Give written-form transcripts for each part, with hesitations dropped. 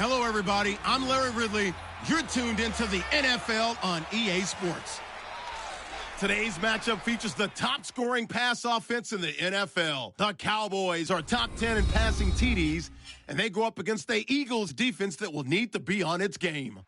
Hello, everybody. I'm Larry Ridley. You're tuned into the NFL on EA Sports. Today's matchup features the top-scoring pass offense in the NFL. The Cowboys are top 10 in passing TDs, and they go up against the Eagles defense that will need to be on its game.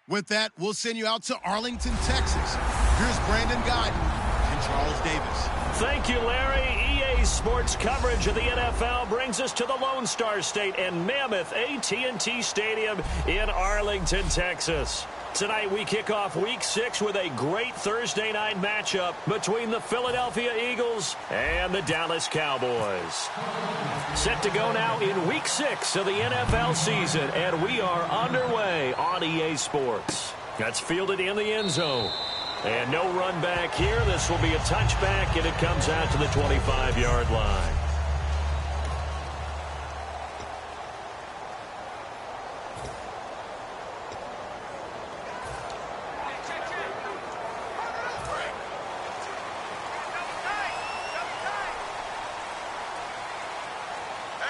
With that, we'll send you out to Arlington, Texas. Here's Brandon Guyton and Charles Davis. Thank you, Larry. EA Sports coverage of the NFL brings us to the Lone Star State and Mammoth AT&T Stadium in Arlington, Texas. Tonight we kick off Week 6 with a great Thursday night matchup between the Philadelphia Eagles and the Dallas Cowboys. Set to go now in Week 6 of the NFL season, and we are underway on EA Sports. That's fielded in the end zone. And no run back here. This will be a touchback, and it comes out to the 25-yard line.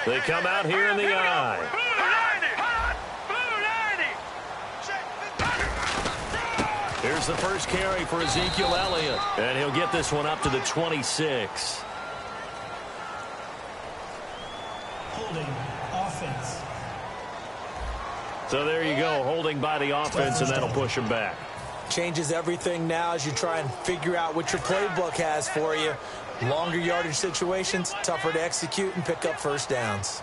They come out here in the eye. Here's the first carry for Ezekiel Elliott, and he'll get this one up to the 26. Holding offense. So there you go, holding by the offense, and that'll push him back. Changes everything now as you try and figure out what your playbook has for you. Longer yardage situations, tougher to execute and pick up first downs.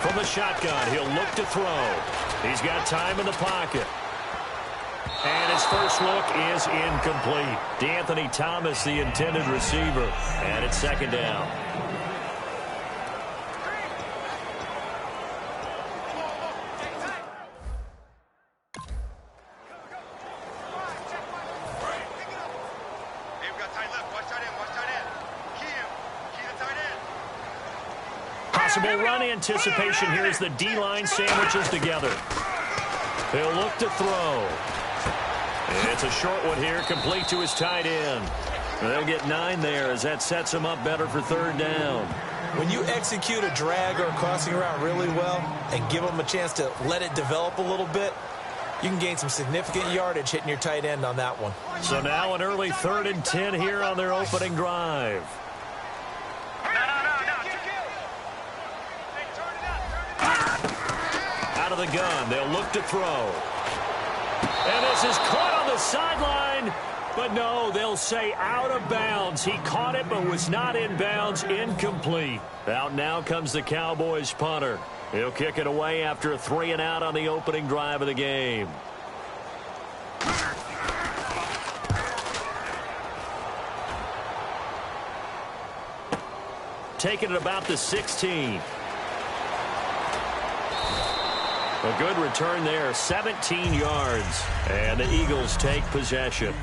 From the shotgun, he'll look to throw. He's got time in the pocket. And his first look is incomplete. DeAnthony Thomas, the intended receiver. And it's second down. Possible run anticipation here as the D-line sandwiches together. He'll look to throw. It's a short one here, complete to his tight end. They'll get 9 there as that sets him up better for third down. When you execute a drag or a crossing route really well and give them a chance to let it develop a little bit, you can gain some significant yardage hitting your tight end on that one. So now an early 3rd and 10 here on their opening drive. Out of the gun, they'll look to throw. And this is caught on the sideline. But no, they'll say out of bounds. He caught it but was not in bounds. Incomplete. Out now comes the Cowboys punter. He'll kick it away after a 3-and-out on the opening drive of the game. Taking it about the 16. A good return there, 17 yards. And the Eagles take possession.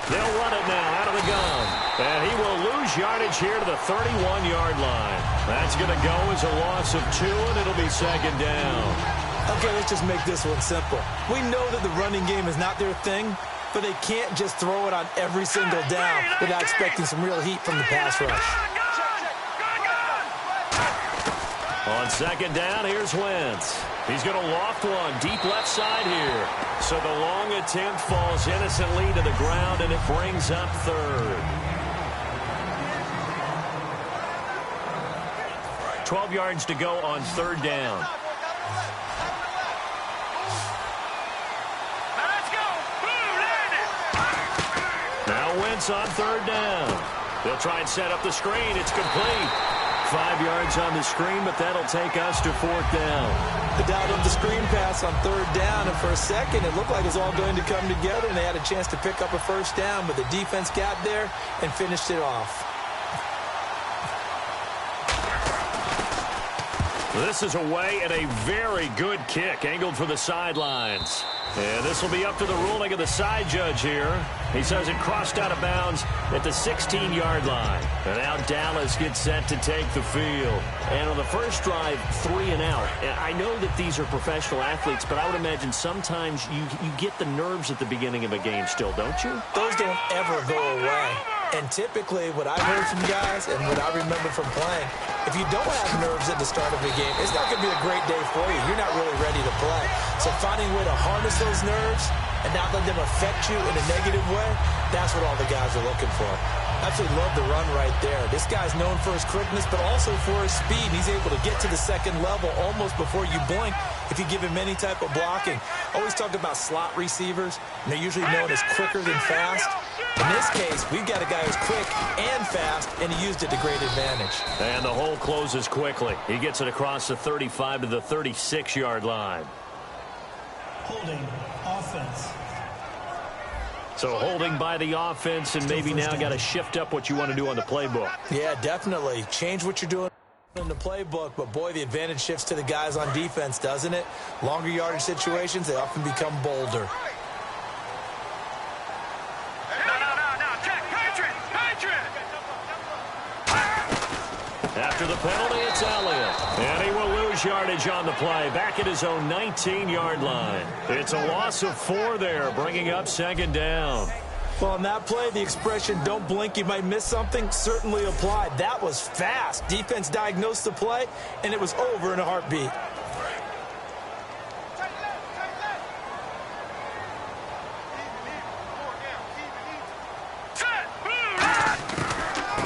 They'll run it now out of the gun. And he will lose yardage here to the 31-yard line. That's going to go as a loss of 2, and it'll be second down. Okay, let's just make this one simple. We know that the running game is not their thing, but they can't just throw it on every single down without expecting some real heat from the pass rush. On second down, here's Wentz. He's going to loft one deep left side here. So the long attempt falls innocently to the ground, and it brings up third. 12 yards to go on third down. Now Wentz on third down. They'll try and set up the screen. It's complete. 5 yards on the screen, but that'll take us to fourth down. The doubt of the screen pass on third down, and for a second it looked like it was all going to come together, and they had a chance to pick up a first down, but the defense got there and finished it off. This is away and a very good kick, angled for the sidelines. And this will be up to the ruling of the side judge here. He says it crossed out of bounds at the 16-yard line. And now Dallas gets set to take the field. And on the first drive, 3 and out. And I know that these are professional athletes, but I would imagine sometimes you get the nerves at the beginning of a game still, don't you? Those don't ever go away. And typically, what I've heard from guys and what I remember from playing, if you don't have nerves at the start of a game, it's not going to be a great day for you. You're not really ready to play. So finding a way to harness those nerves and not let them affect you in a negative way, that's what all the guys are looking for. Absolutely love the run right there. This guy's known for his quickness, but also for his speed. He's able to get to the second level almost before you blink if you give him any type of blocking. Always talk about slot receivers, and they're usually known as quicker than fast. In this case, we've got a guy who's quick and fast, and he used it to great advantage. And the hole closes quickly. He gets it across the 35 to the 36-yard line. Holding offense. So holding by the offense, and maybe now got to shift up what you want to do on the playbook. Yeah, definitely. Change what you're doing in the playbook, but boy, the advantage shifts to the guys on defense, doesn't it? Longer yardage situations, they often become bolder. After the penalty, it's Elliott. And he will lose yardage on the play, back at his own 19-yard line. It's a loss of 4 there, bringing up second down. Well, on that play, the expression, don't blink, you might miss something, certainly applied. That was fast. Defense diagnosed the play, and it was over in a heartbeat.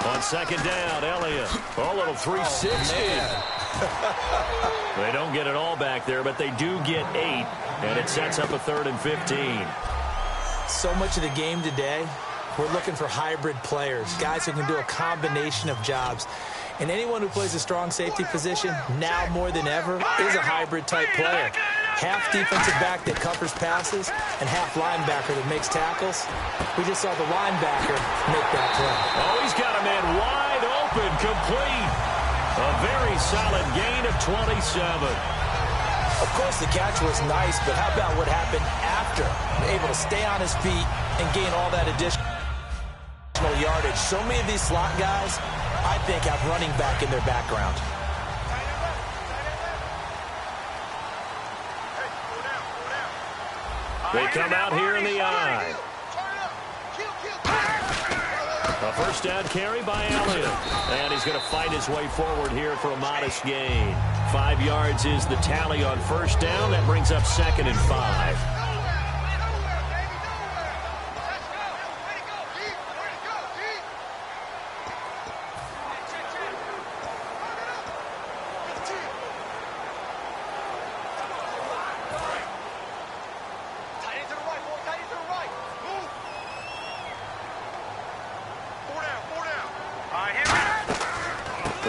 On second down, Elliott. A little 360. They don't get it all back there, but they do get 8, and it sets up a 3rd and 15. So much of the game today, we're looking for hybrid players, guys who can do a combination of jobs. And anyone who plays a strong safety position, now more than ever, is a hybrid-type player. Half defensive back that covers passes and half linebacker that makes tackles. We just saw the linebacker make that play. Oh, he's got a man wide open, complete. A very solid gain of 27. Of course, the catch was nice, but how about what happened after? Able to stay on his feet and gain all that additional yardage. So many of these slot guys, I think, have running back in their background. They come out here in the eye. A first down carry by Elliott. And he's going to fight his way forward here for a modest gain. 5 yards is the tally on first down. That brings up 2nd and 5.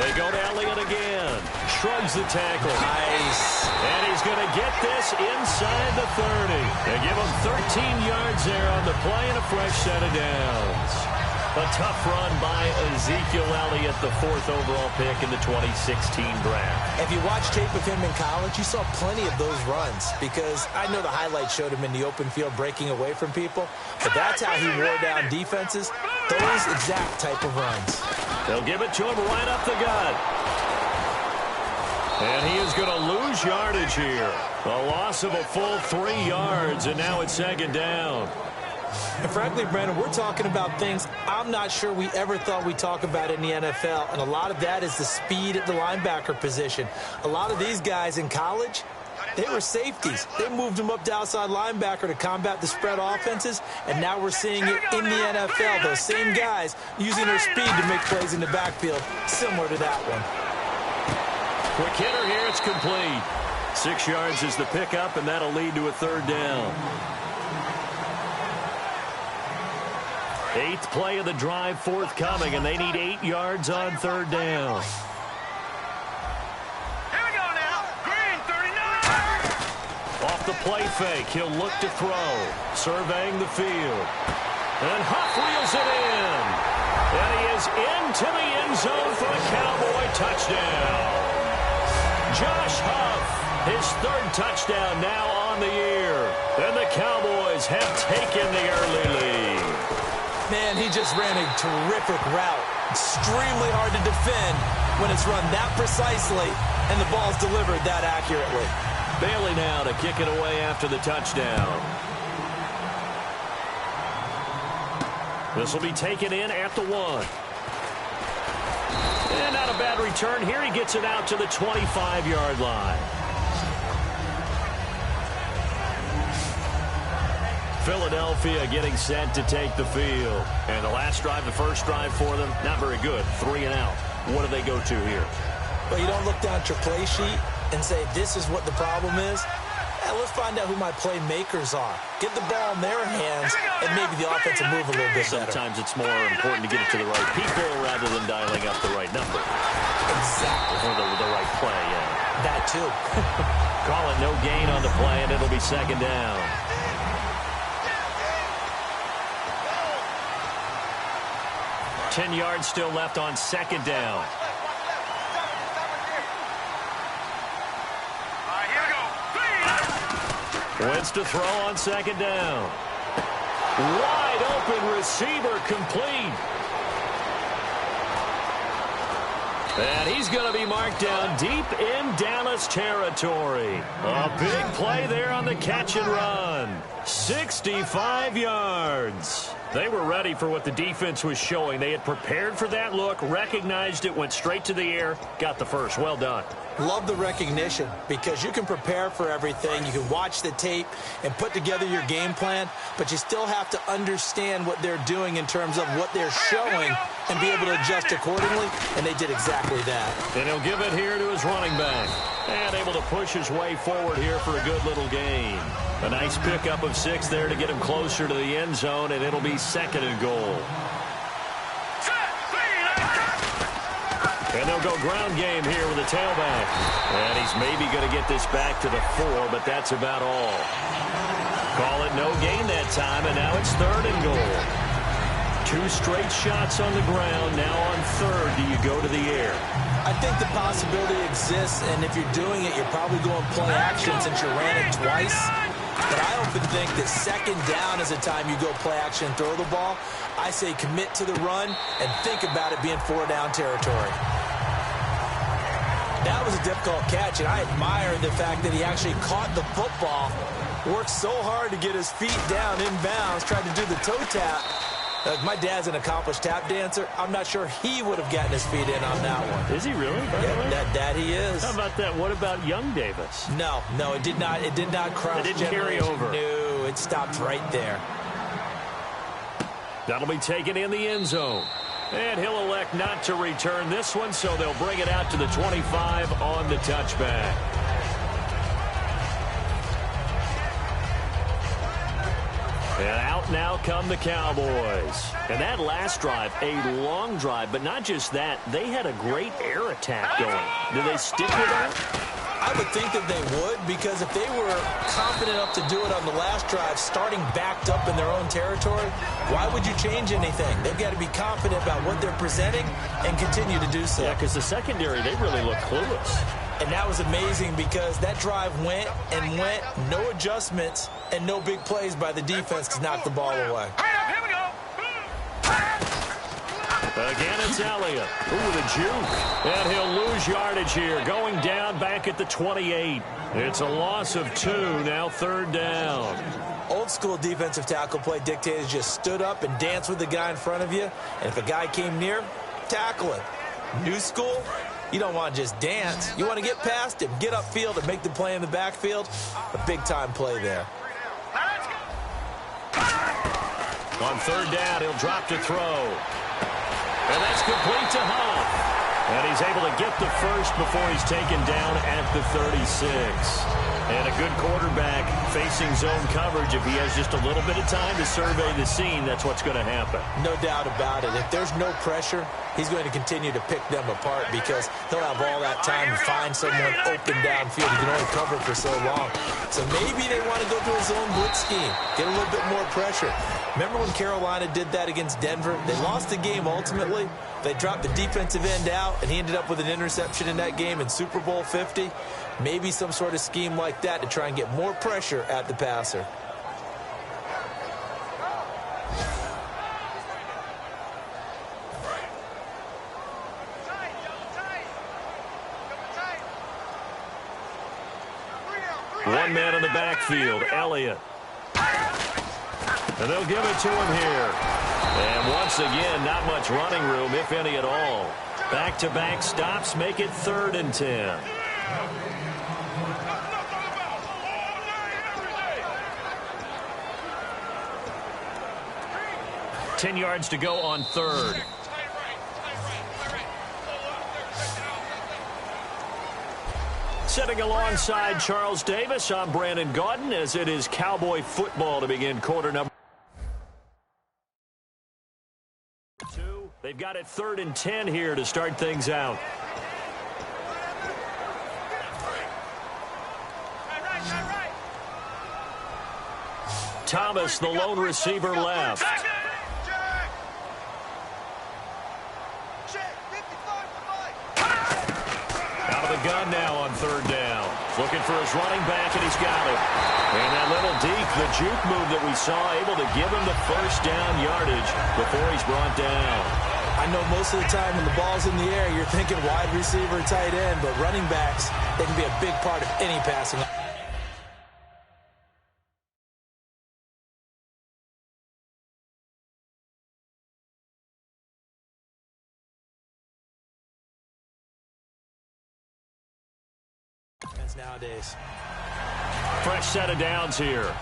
They go to Elliott again. Shrugs the tackle. Nice. And he's going to get this inside the 30. They give him 13 yards there on the play and a fresh set of downs. A tough run by Ezekiel Elliott, the 4th overall pick in the 2016 draft. If you watch tape of him in college, you saw plenty of those runs because I know the highlights showed him in the open field breaking away from people, but that's how he wore down defenses, those exact type of runs. They'll give it to him right up the gut. And he is going to lose yardage here. A loss of a full 3 yards, and now it's second down. And frankly, Brandon, we're talking about things I'm not sure we ever thought we'd talk about in the NFL, and a lot of that is the speed at the linebacker position. A lot of these guys in college, they were safeties. They moved them up to outside linebacker to combat the spread offenses, and now we're seeing it in the NFL. Those same guys using their speed to make plays in the backfield, similar to that one. Quick hitter here, it's complete. 6 yards is the pickup, and that'll lead to a 3rd down. 8th play of the drive forthcoming, and they need 8 yards on 3rd down. Here we go now. Green, 39. Off the play fake, he'll look to throw. Surveying the field. And Huff reels it in. And he is into the end zone for a Cowboy touchdown. Josh Huff, his third touchdown now on the year. And the Cowboys have taken the early lead. Man, he just ran a terrific route. Extremely hard to defend when it's run that precisely and the ball's delivered that accurately. Bailey now to kick it away after the touchdown. This will be taken in at the 1. And not a bad return here. He gets it out to the 25-yard line. Philadelphia getting set to take the field. And the last drive, the first drive for them, not very good. 3 and out. What do they go to here? Well, you don't look down at your play sheet and say, this is what the problem is. Let's find out who my playmakers are. Get the ball in their hands, and maybe the offense will move a little bit better. Sometimes it's more important to get it to the right people rather than dialing up the right number. Exactly. Or the right play, yeah. That too. Call it no gain on the play, and it'll be second down. Ten yards still left on second down. Wentz to throw on second down. Wide open receiver complete. And he's going to be marked down deep in Dallas territory. A big play there on the catch and run. 65 yards. They were ready for what the defense was showing. They had prepared for that look, recognized it, went straight to the air, got the first. Well done. Love the recognition because you can prepare for everything. You can watch the tape and put together your game plan, but you still have to understand what they're doing in terms of what they're showing and be able to adjust accordingly, and they did exactly that. And he'll give it here to his running back. And able to push his way forward here for a good little gain. A nice pickup of 6 there to get him closer to the end zone, and it'll be second and goal. And they'll go ground game here with a tailback. And he's maybe going to get this back to the 4, but that's about all. Call it no gain that time, and now it's third and goal. 2 straight shots on the ground. Now on third, do you go to the air? I think the possibility exists, and if you're doing it, you're probably going play action since you ran it twice. But I often think that second down is the time you go play action and throw the ball. I say commit to the run and think about it being 4-down territory. That was a difficult catch, and I admire the fact that he actually caught the football, worked so hard to get his feet down inbounds, tried to do the toe tap. My dad's an accomplished tap dancer. I'm not sure he would have gotten his feet in on that one. Is he really? Yeah, that he is. How about that? What about young Davis? No, it did not. It did not cross. It didn't carry over. No, it stopped right there. That'll be taken in the end zone. And he'll elect not to return this one, so they'll bring it out to the 25 on the touchback. And out now come the Cowboys. And that last drive, a long drive, but not just that, they had a great air attack going. Do they stick with that? I would think that they would, because if they were confident enough to do it on the last drive, starting backed up in their own territory, why would you change anything? They've got to be confident about what they're presenting and continue to do so. Yeah, because the secondary, they really look clueless. And that was amazing because that drive went and went, no adjustments, and no big plays by the defense to knock the ball away. Here we go. Again, it's Elliott. Ooh, the juke. And he'll lose yardage here. Going down back at the 28. It's a loss of 2. Now third down. Old school defensive tackle play dictated just stood up and danced with the guy in front of you. And if a guy came near, tackle him. New school, you don't want to just dance. You want to get past him, get upfield, and make the play in the backfield. A big-time play there. On third down, he'll drop to throw. And that's complete to Huff. And he's able to get the first before he's taken down at the 36. And a good quarterback facing zone coverage. If he has just a little bit of time to survey the scene, that's what's going to happen. No doubt about it. If there's no pressure, he's going to continue to pick them apart because he'll have all that time to find someone open downfield. He can only cover for so long. So maybe they want to go to a zone blitz scheme, get a little bit more pressure. Remember when Carolina did that against Denver? They lost the game ultimately, They dropped the defensive end out, and he ended up with an interception in that game in Super Bowl 50. Maybe some sort of scheme like that to try and get more pressure at the passer. One man in the backfield, Elliott. And they'll give it to him here. And once again, not much running room, if any at all. Back-to-back stops make it 3rd and 10. Ten yards to go on 3rd. Sitting alongside Charles Davis, I'm Brandon Gaudin, as it is Cowboy football to begin quarter number 2. They've got it 3rd and 10 here to start things out. Thomas, the lone receiver, left. Out of the gun now on 3rd down. Looking for his running back, and he's got it. And that little deke, the juke move that we saw, able to give him the 1st down yardage before he's brought down. I know most of the time when the ball's in the air, you're thinking wide receiver, tight end, but running backs, they can be a big part of any passing. Nowadays. Fresh set of downs here.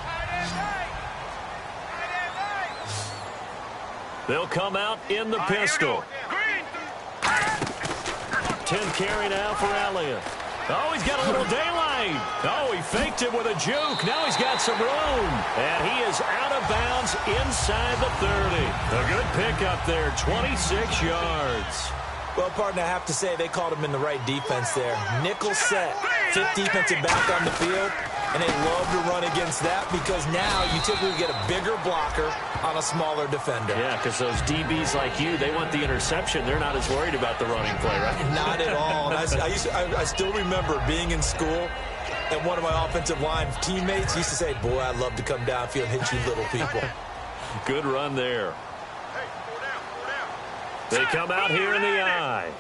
They'll come out in the pistol. 10th carry now for Elliott. Oh, he's got a little daylight. Oh, he faked it with a juke. Now he's got some room. And he is out of bounds inside the 30. A good pickup there, 26 yards. Well, partner, I have to say they called him in the right defense there. Nickel set, 5th defensive back on the field, and they love to run against that because now you typically get a bigger blocker on a smaller defender. Yeah, because those DBs like you, they want the interception. They're not as worried about the running play, right? Not at all. And I still remember being in school, and one of my offensive line teammates used to say, boy, I'd love to come downfield and hit you little people. Good run there. They come out here in the eye.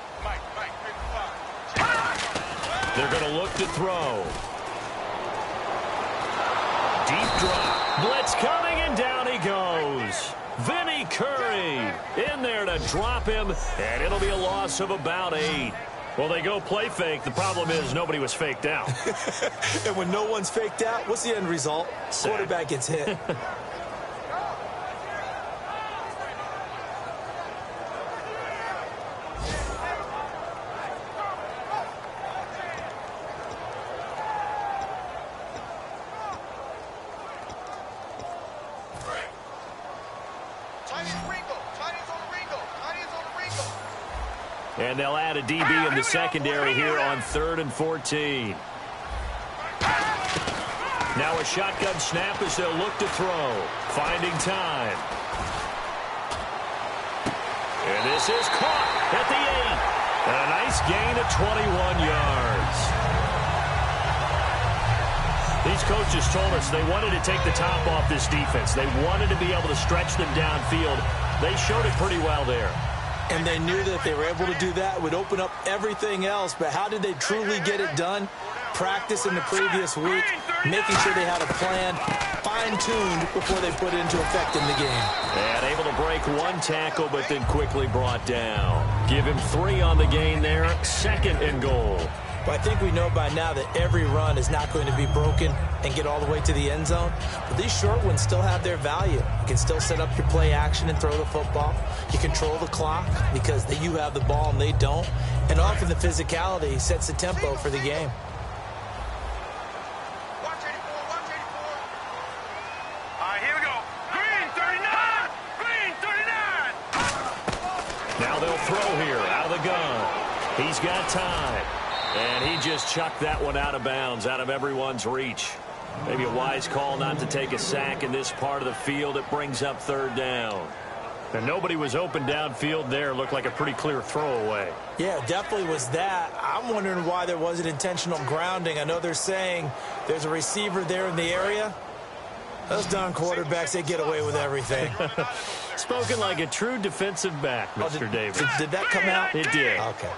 They're going to look to throw. Deep drop. Blitz coming, and down he goes. Vinny Curry in there to drop him, and it'll be a loss of about 8. Well, they go play fake. The problem is nobody was faked out. And when no one's faked out, what's the end result? Sack. Quarterback gets hit. And they'll add a DB in the secondary here on 3rd and 14. Now a shotgun snap as they'll look to throw. Finding time. And this is caught at the 8. And a nice gain of 21 yards. These coaches told us they wanted to take the top off this defense. They wanted to be able to stretch them downfield. They showed it pretty well there. And they knew that if they were able to do that, it would open up everything else. But how did they truly get it done? Practice in the previous week, making sure they had a plan, fine-tuned before they put it into effect in the game. And able to break one tackle, but then quickly brought down. Give him 3 on the gain there, 2nd and goal. But I think we know by now that every run is not going to be broken and get all the way to the end zone. But these short ones still have their value. You can still set up your play action and throw the football. You control the clock because you have the ball and they don't. And often the physicality sets the tempo for the game. Watch 84, watch 84. All right, here we go. Green, 39. Green, 39. Now they'll throw here out of the gun. He's got time. And he just chucked that one out of bounds, out of everyone's reach. Maybe a wise call not to take a sack in this part of the field. It brings up 3rd down. And nobody was open downfield there. Looked like a pretty clear throwaway. Yeah, definitely was that. I'm wondering why there wasn't intentional grounding. I know they're saying there's a receiver there in the area. Those darn quarterbacks, they get away with everything. Spoken like a true defensive back, Mr. Davis. Did that come out? It did. Okay.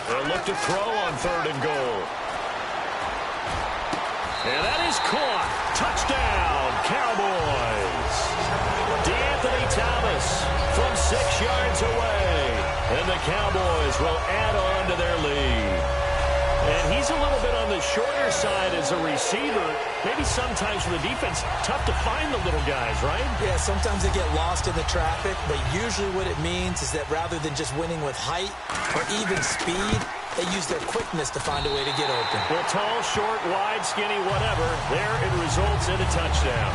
They'll look to throw on 3rd and goal. And that is caught. Touchdown, Cowboys. DeAnthony Thomas from 6 yards away. And the Cowboys will add on to their lead. And he's a little bit on the shorter side as a receiver. Maybe sometimes for the defense, tough to find the little guys, right? Yeah, sometimes they get lost in the traffic, but usually what it means is that rather than just winning with height or even speed, they use their quickness to find a way to get open. Well, tall, short, wide, skinny, whatever, there it results in a touchdown.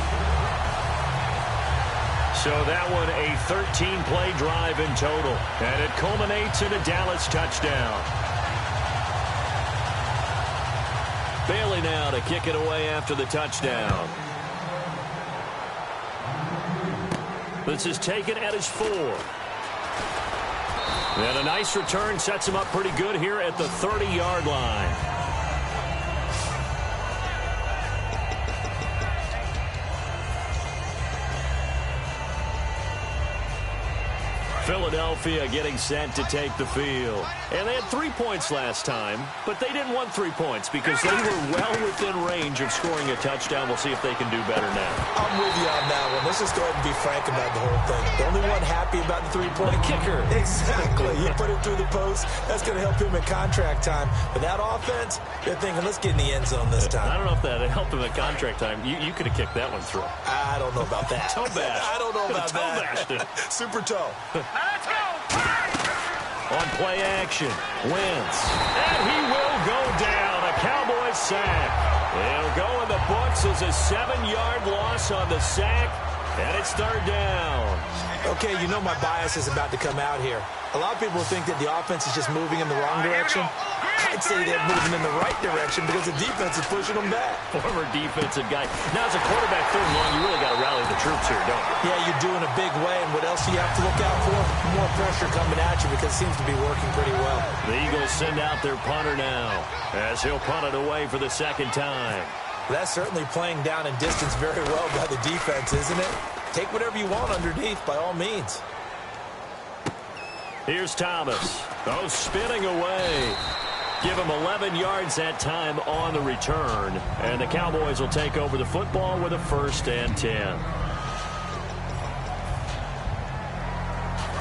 So that one a 13-play drive in total, and it culminates in a Dallas touchdown. Bailey now to kick it away after the touchdown. This is taken at his 4. And a nice return sets him up pretty good here at the 30-yard line. Philadelphia getting set to take the field. And they had 3 points last time, but they didn't want 3 points because they were well within range of scoring a touchdown. We'll see if they can do better now. I'm with you on that one. Let's just go ahead and be frank about the whole thing. The only one happy about the 3-point kicker. Exactly. You put it through the post. That's going to help him in contract time. But that offense, they're thinking, let's get in the end zone this time. I don't know if that helped him at contract time. You could have kicked that one through. I don't know about that. Toe bash. I don't know about toe that. Bashed it. Super toe. Let's go! On play action, Wentz. And he will go down. A Cowboys sack. It'll go in the books as a 7-yard loss on the sack. And it's 3rd down. Okay, you know my bias is about to come out here. A lot of people think that the offense is just moving in the wrong direction. I'd say they're moving in the right direction because the defense is pushing them back. Former defensive guy. Now, as a quarterback 3rd and long, you really got to rally the troops here, don't you? Yeah, you do in a big way. And what else do you have to look out for? More pressure coming at you because it seems to be working pretty well. The Eagles send out their punter now as he'll punt it away for the 2nd time. That's certainly playing down in distance very well by the defense, isn't it? Take whatever you want underneath, by all means. Here's Thomas. Oh, spinning away. Give him 11 yards that time on the return. And the Cowboys will take over the football with a 1st and 10.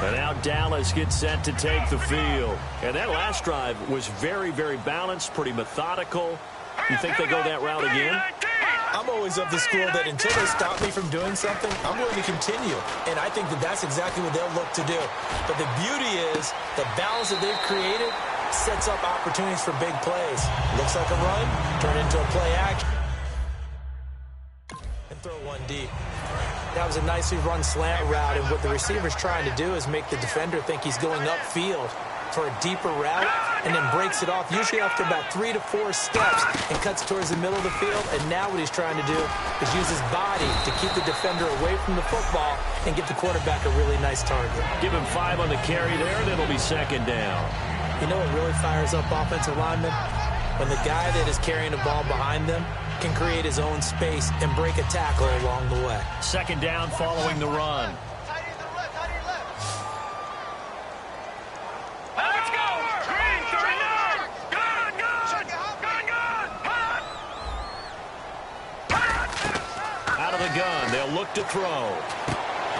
And now Dallas gets set to take the field. And that last drive was very, very balanced, pretty methodical. You think they go that route again? I'm always of the school that until they stop me from doing something, I'm going to continue. And I think that that's exactly what they'll look to do. But the beauty is the balance that they've created sets up opportunities for big plays. Looks like a run, turn into a play action, and throw one deep. That was a nicely run slant route, and what the receiver's trying to do is make the defender think he's going upfield for a deeper route, and then breaks it off, usually after about 3 to 4 steps, and cuts towards the middle of the field. And now what he's trying to do is use his body to keep the defender away from the football and give the quarterback a really nice target. Give him 5 on the carry there, and it'll be 2nd down. You know what really fires up offensive linemen? When the guy that is carrying the ball behind them can create his own space and break a tackle along the way. 2nd down following the run. Let's go! Green, 39! Good! Out of the gun, they'll look to throw.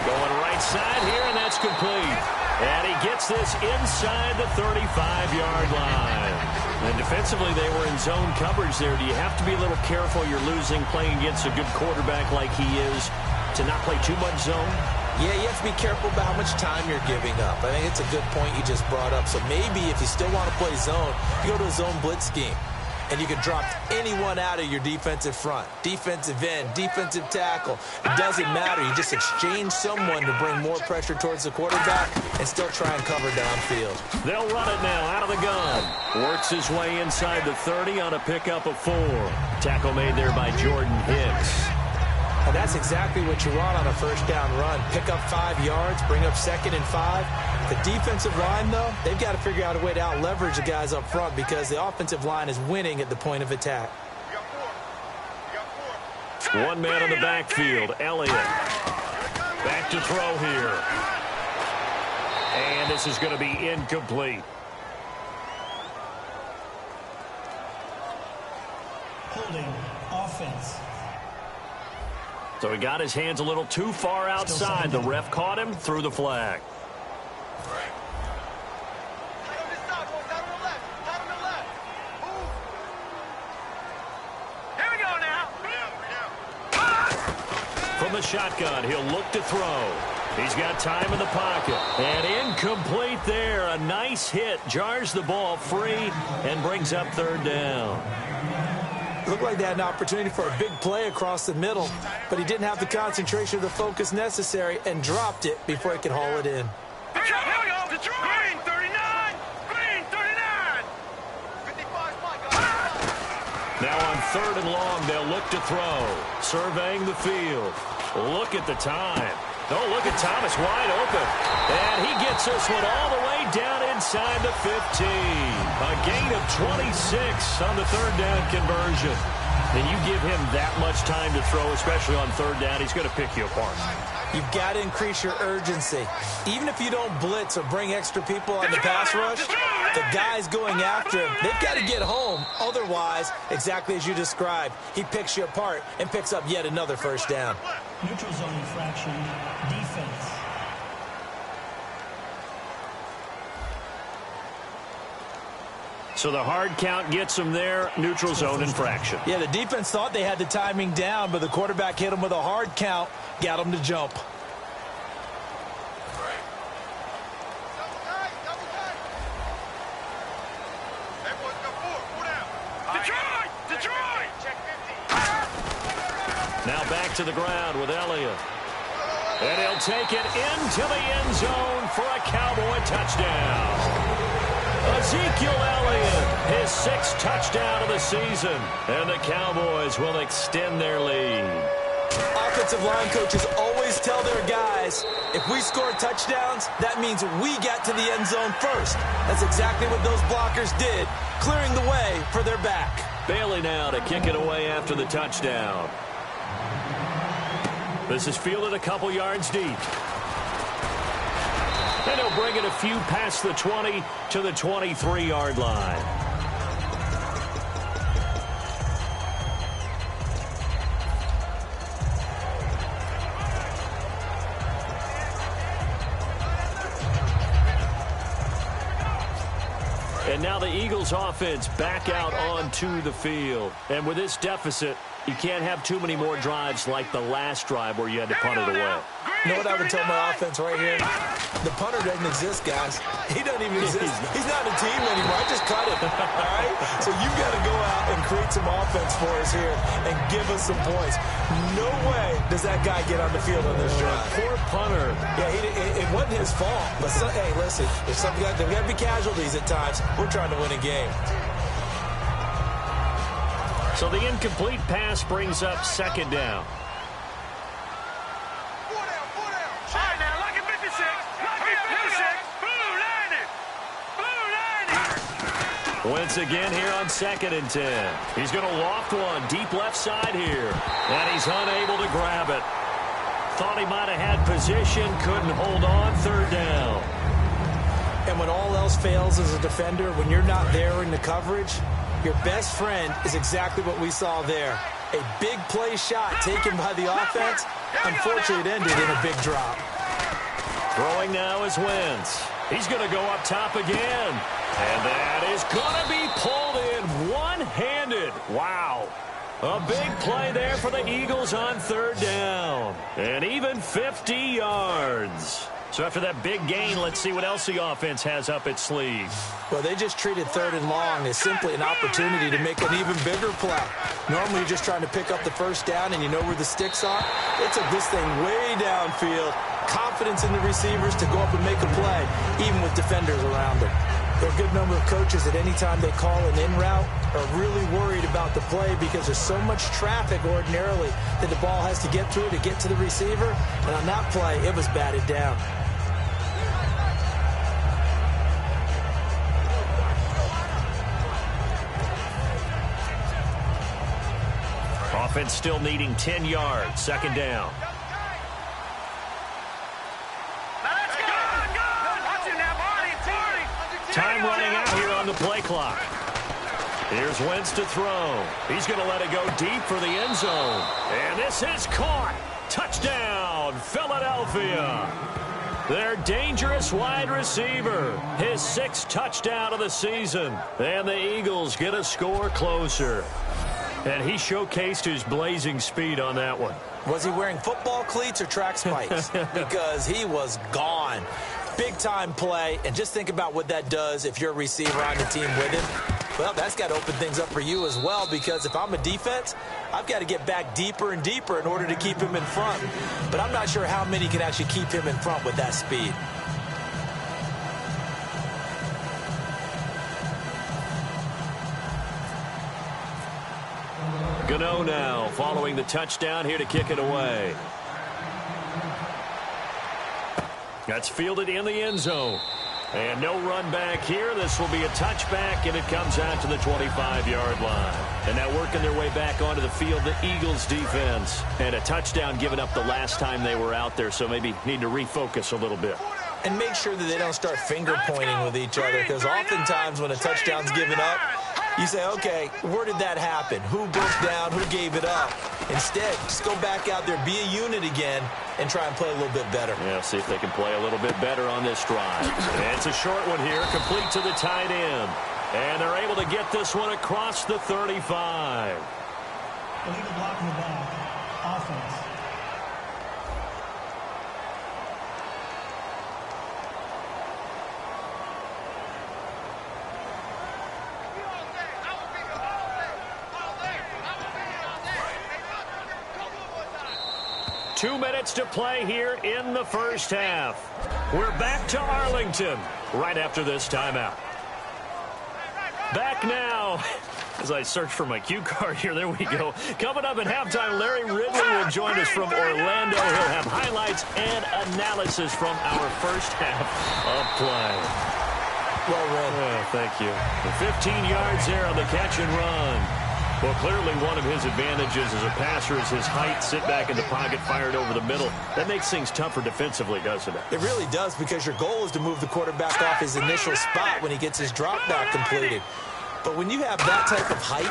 Going right side here, and that's complete. And he gets this inside the 35-yard line. And defensively, they were in zone coverage there. Do you have to be a little careful? You're losing playing against a good quarterback like he is to not play too much zone? Yeah, you have to be careful about how much time you're giving up. I think it's a good point you just brought up. So maybe if you still want to play zone, you go to a zone blitz scheme. And you can drop anyone out of your defensive front. Defensive end, defensive tackle. It doesn't matter. You just exchange someone to bring more pressure towards the quarterback and still try and cover downfield. They'll run it now out of the gun. Works his way inside the 30 on a pickup of 4. Tackle made there by Jordan Hicks. And that's exactly what you want on a first down run. Pick up 5 yards, bring up 2nd and 5. The defensive line, though, they've got to figure out a way to out-leverage the guys up front because the offensive line is winning at the point of attack. One man in the backfield, Elliott. Back to throw here. And this is going to be incomplete. Holding offense. So he got his hands a little too far outside. The ref caught him, threw the flag. Here we go now. From the shotgun, he'll look to throw. He's got time in the pocket. And incomplete there. A nice hit. Jars the ball free and brings up 3rd down. Looked like they had an opportunity for a big play across the middle, but he didn't have the concentration or the focus necessary and dropped it before he could haul it in. Here we go. Green 39. Green 39. 55. Now on 3rd and long, they'll look to throw. Surveying the field. Look at the time. Oh, look at Thomas wide open. And he gets this one all the way down inside the 15. A gain of 26 on the 3rd down conversion. And you give him that much time to throw, especially on 3rd down, he's going to pick you apart. You've got to increase your urgency. Even if you don't blitz or bring extra people on the pass rush, the guys going after him, they've got to get home. Otherwise, exactly as you described, he picks you apart and picks up yet another 1st down. Neutral zone infraction. Defense. So the hard count gets him there. Neutral zone infraction. Yeah, the defense thought they had the timing down, but the quarterback hit him with a hard count, got him to jump. Detroit. Now back to the ground with Elliott. And he'll take it into the end zone for a Cowboy touchdown. Ezekiel Elliott, his 6th touchdown of the season. And the Cowboys will extend their lead. Offensive line coaches always tell their guys, if we score touchdowns, that means we get to the end zone first. That's exactly what those blockers did, clearing the way for their back. Bailey now to kick it away after the touchdown. This is fielded a couple yards deep. And he'll bring it a few past the 20 to the 23-yard line. And now the Eagles offense back out onto the field. And with this deficit, you can't have too many more drives like the last drive where you had to punt it away. You know what I would tell my offense right here? The punter doesn't exist, guys. He doesn't even exist. He's not a team anymore. I just cut him. All right? So you've got to go out and create some offense for us here and give us some points. No way does that guy get on the field on this drive. Poor punter. Yeah, it wasn't his fault. But, hey, listen, if there got to be casualties at times, we're trying to win a game. So the incomplete pass brings up 2nd down. All right, now, look at 56. Look at 56. Blue 90. Blue 90. Wentz again here on 2nd and 10. He's going to loft one deep left side here. And he's unable to grab it. Thought he might have had position, couldn't hold on. 3rd down. And when all else fails as a defender, when you're not there in the coverage, your best friend is exactly what we saw there. A big play shot taken by the offense. Unfortunately, it ended in a big drop. Throwing now is Wentz. He's going to go up top again. And that is going to be pulled in one-handed. Wow. A big play there for the Eagles on 3rd down. And even 50 yards. So after that big gain, let's see what else the offense has up its sleeve. Well, they just treated 3rd and long as simply an opportunity to make an even bigger play. Normally, you're just trying to pick up the 1st down and you know where the sticks are. They took this thing way downfield. Confidence in the receivers to go up and make a play, even with defenders around them. There are a good number of coaches that any time they call an in route are really worried about the play because there's so much traffic ordinarily that the ball has to get through to get to the receiver. And on that play, it was batted down. Offense still needing 10 yards. Second down. Time running out here on the play clock. Here's Wentz to throw. He's going to let it go deep for the end zone. And this is caught. Touchdown, Philadelphia. Their dangerous wide receiver. His 6th touchdown of the season. And the Eagles get a score closer. And he showcased his blazing speed on that one. Was he wearing football cleats or track spikes? Because he was gone. Big-time play, and just think about what that does if you're a receiver on the team with him. Well, that's got to open things up for you as well, because if I'm a defense, I've got to get back deeper and deeper in order to keep him in front. But I'm not sure how many can actually keep him in front with that speed. Gano now following the touchdown here to kick it away. That's fielded in the end zone. And no run back here. This will be a touchback, and it comes out to the 25-yard line. And now working their way back onto the field, the Eagles defense. And a touchdown given up the last time they were out there, so maybe need to refocus a little bit. And make sure that they don't start finger pointing with each other, because oftentimes when a touchdown's given up, you say, okay, where did that happen? Who broke down? Who gave it up? Instead, just go back out there, be a unit again, and try and play a little bit better. Yeah, see if they can play a little bit better on this drive. And it's a short one here, complete to the tight end. And they're able to get this one across the 35. Illegal block in the back. Offense. Two minutes to play here in the first half. We're back to Arlington right after this timeout. Back now. As I search for my cue card here, there we go. Coming up at halftime, Larry Ridley will join us from Orlando. He'll have highlights and analysis from our first half of play. Well read. Oh, thank you. 15 yards there on the catch and run. Well, clearly one of his advantages as a passer is his height. Sit back in the pocket, fired over the middle. That makes things tougher defensively, doesn't it? It really does, because your goal is to move the quarterback off his initial spot when he gets his drop back completed. But when you have that type of height,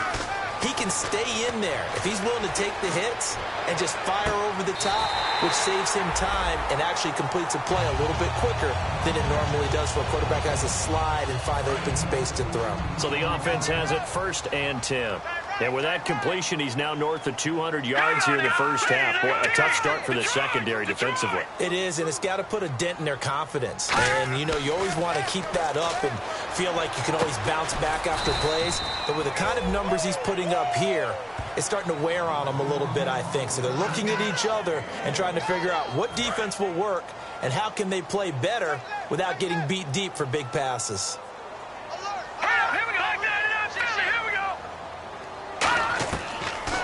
he can stay in there if he's willing to take the hits and just fire over the top, which saves him time and actually completes a play a little bit quicker than it normally does where a quarterback has to slide and find open space to throw. So the offense has it 1st and 10. And with that completion, he's now north of 200 yards here in the first half. Boy, a tough start for the secondary defensively. It is, and it's got to put a dent in their confidence. And, you know, you always want to keep that up and feel like you can always bounce back after plays. But with the kind of numbers he's putting up here, it's starting to wear on them a little bit, I think. So they're looking at each other and trying to figure out what defense will work and how can they play better without getting beat deep for big passes.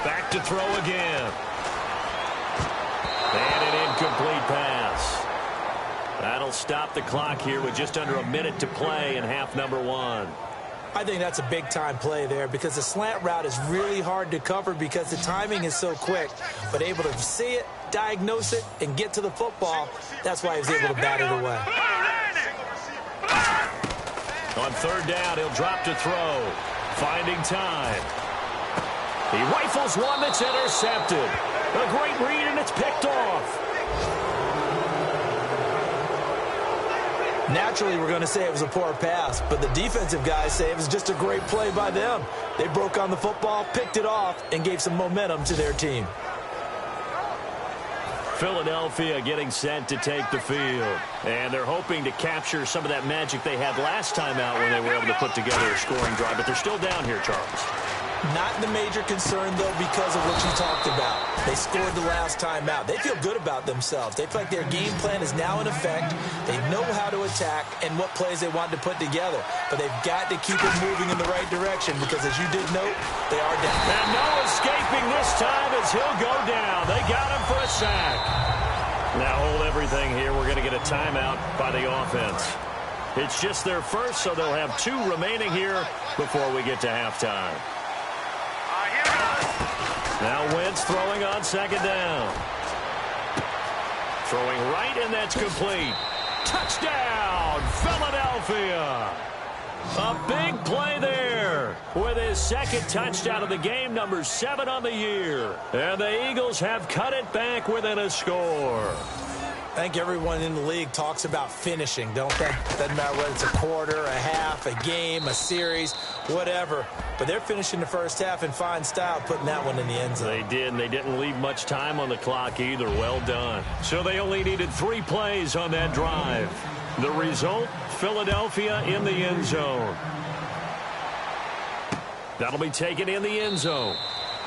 Back to throw again. And an incomplete pass. That'll stop the clock here with just under a minute to play in half number 1. I think that's a big-time play there, because the slant route is really hard to cover because the timing is so quick. But able to see it, diagnose it, and get to the football, that's why he was able to bat it away. On 3rd down, he'll drop to throw. Finding time. He rifles one that's intercepted. A great read, and it's picked off. Naturally, we're going to say it was a poor pass, but the defensive guys say it was just a great play by them. They broke on the football, picked it off, and gave some momentum to their team. Philadelphia getting set to take the field. And they're hoping to capture some of that magic they had last time out when they were able to put together a scoring drive. But they're still down here, Charles. Not the major concern, though, because of what you talked about. They scored the last time out. They feel good about themselves. They feel like their game plan is now in effect. They know how to attack and what plays they want to put together. But they've got to keep it moving in the right direction because, as you did note, they are down. And no escaping this time as he'll go down. They got him for a sack. Now hold everything here. We're going to get a timeout by the offense. It's just their first, so they'll have 2 remaining here before we get to halftime. Now Wentz throwing on second down. Throwing right, and that's complete. Touchdown, Philadelphia. A big play there with his second touchdown of the game, number 7 on the year. And the Eagles have cut it back within a score. I think everyone in the league talks about finishing, don't they? Doesn't matter whether it's a quarter, a half, a game, a series, whatever. But they're finishing the first half in fine style, putting that one in the end zone. They did, and they didn't leave much time on the clock either. Well done. So they only needed 3 plays on that drive. The result, Philadelphia in the end zone. That'll be taken in the end zone.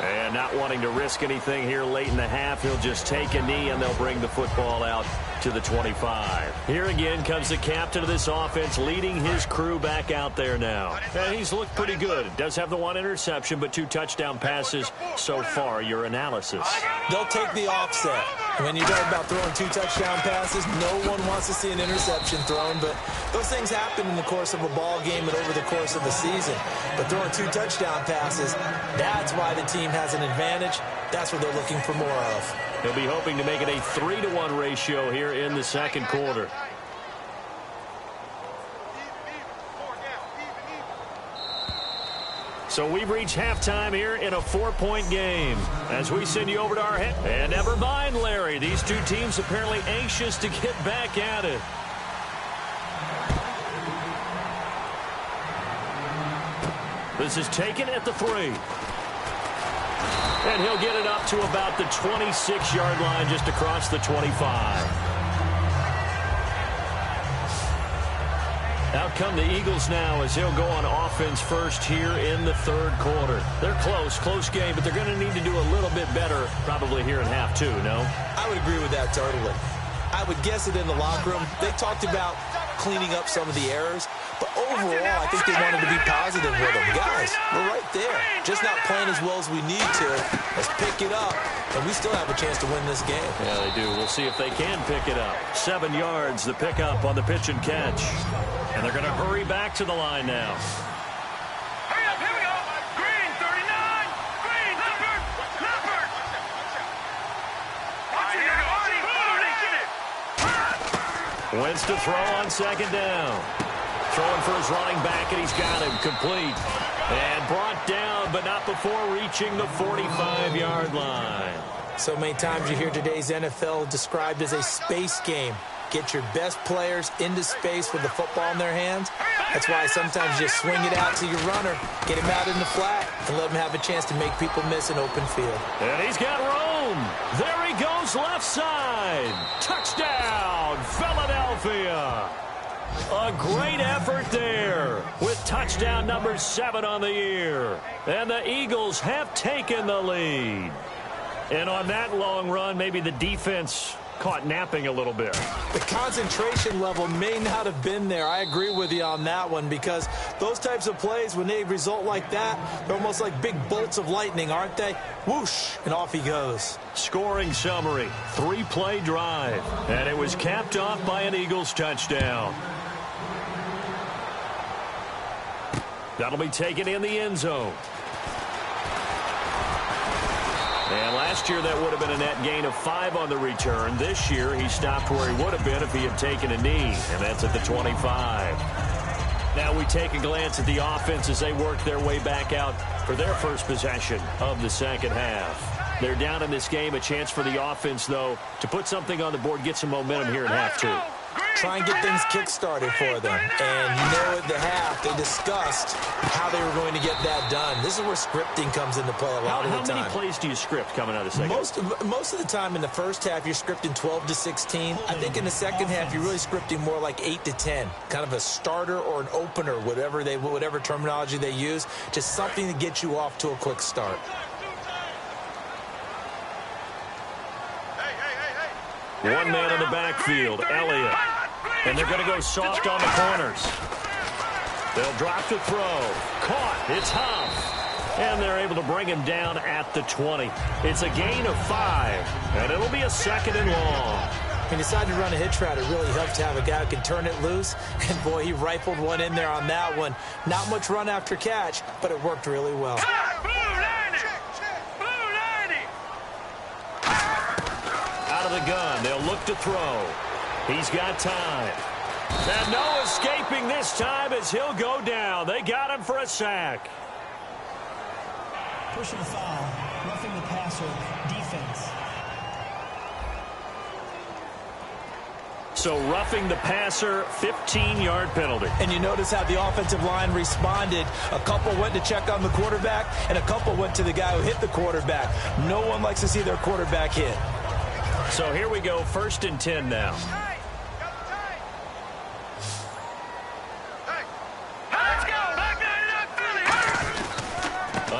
And not wanting to risk anything here late in the half, he'll just take a knee, and they'll bring the football out to the 25. Here again comes the captain of this offense, leading his crew back out there now. And he's looked pretty good. Does have the 1 interception, but 2 touchdown passes so far. Your analysis. They'll take the offset. When you talk about throwing 2 touchdown passes, no one wants to see an interception thrown, but those things happen in the course of a ball game and over the course of the season. But throwing 2 touchdown passes, that's why the team has an advantage. That's what they're looking for more of. He'll be hoping to make it a 3-to-1 ratio here in the second quarter. So we've reached halftime here in a 4-point game. As we send you over to our head. And never mind, Larry. These 2 teams apparently anxious to get back at it. This is taken at the 3. And he'll get it up to about the 26-yard line, just across the 25. Out come the Eagles now as he'll go on offense first here in the third quarter. They're close game, but they're going to need to do a little bit better probably here in half 2, no? I would agree with that totally. I would guess it in the locker room. They talked about cleaning up some of the errors, but overall, I think they wanted to be positive with them. Guys, we're right there. Just not playing as well as we need to. Let's pick it up, and we still have a chance to win this game. Yeah, they do. We'll see if they can pick it up. 7 yards, the pickup on the pitch and catch. And they're going to hurry back to the line now. Hurry up, here we go. Green, 39. Green, Leopard. Wentz to throw on second down. Throwing for his running back, and he's got him complete. And brought down, but not before reaching the 45-yard line. So many times you hear today's NFL described as a space game. Get your best players into space with the football in their hands. That's why sometimes you just swing it out to your runner, get him out in the flat, and let him have a chance to make people miss an open field. And he's got room. There he goes, left side. Touchdown, Philadelphia. A great effort there with touchdown number 7 on the year. And the Eagles have taken the lead. And on that long run, maybe the defense caught napping a little bit. The concentration level may not have been there. I agree with you on that one, because those types of plays, when they result like that, they're almost like big bolts of lightning, aren't they? Whoosh, and off he goes. Scoring summary, 3-play drive, and it was capped off by an Eagles touchdown. That'll be taken in the end zone. And last year, that would have been a net gain of 5 on the return. This year, he stopped where he would have been if he had taken a knee, and that's at the 25. Now we take a glance at the offense as they work their way back out for their first possession of the second half. They're down in this game. A chance for the offense, though, to put something on the board, get some momentum here in half 2. try and get things kick-started for them. And you know at the half, they discussed how they were going to get that done. This is where scripting comes into play a lot of the time. How many plays do you script coming out of the second? Most of the time in the first half, you're scripting 12 to 16. I think in the second half, you're really scripting more like 8 to 10. Kind of a starter or an opener, whatever terminology they use. Just something to get you off to a quick start. One man in the backfield, Elliott. And they're going to go soft on the corners. They'll drop to throw. Caught. It's Huff. And they're able to bring him down at the 20. It's a gain of 5. And it'll be a 2nd and long. He decided to run a hitch route. It really helped to have a guy who can turn it loose. And, boy, he rifled one in there on that one. Not much run after catch, but it worked really well. Out of the gun. They'll look to throw. He's got time. And no escaping this time as he'll go down. They got him for a sack. Pushing a foul, roughing the passer, defense. So roughing the passer, 15-yard penalty. And you notice how the offensive line responded. A couple went to check on the quarterback, and a couple went to the guy who hit the quarterback. No one likes to see their quarterback hit. So here we go, 1st and 10 now.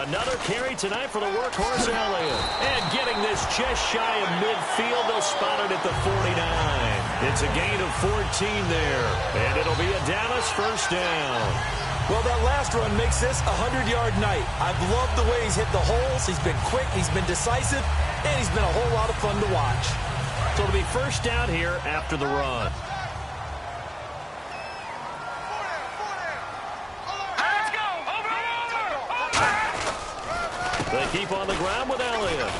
Another carry tonight for the workhorse Elliott. And getting this just shy of midfield, they'll spot it at the 49. It's a gain of 14 there. And it'll be a Dallas 1st down. Well, that last run makes this a 100-yard night. I've loved the way he's hit the holes. He's been quick, he's been decisive, and he's been a whole lot of fun to watch. So it'll be 1st down here after the run. They keep on the ground with Elliott.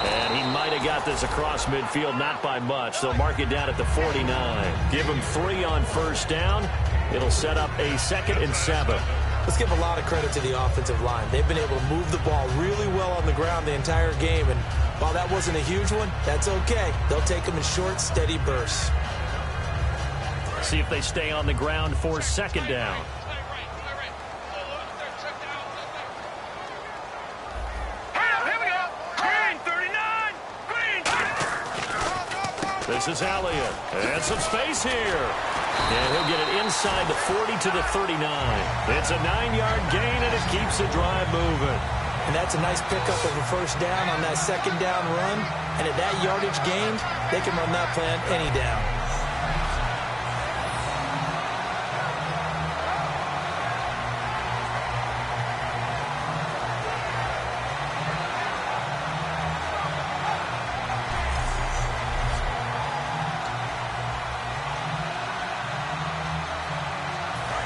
And he might have got this across midfield, not by much. They'll mark it down at the 49. Give him 3 on 1st down. It'll set up a 2nd and 7. Let's give a lot of credit to the offensive line. They've been able to move the ball really well on the ground the entire game. And while that wasn't a huge one, that's okay. They'll take them in short, steady bursts. See if they stay on the ground for 2nd down. This is Elliott. And some space here. And he'll get it inside the 40 to the 39. It's a 9-yard gain, and it keeps the drive moving. And that's a nice pickup of a 1st down on that 2nd down run. And at that yardage gained, they can run that plan any down.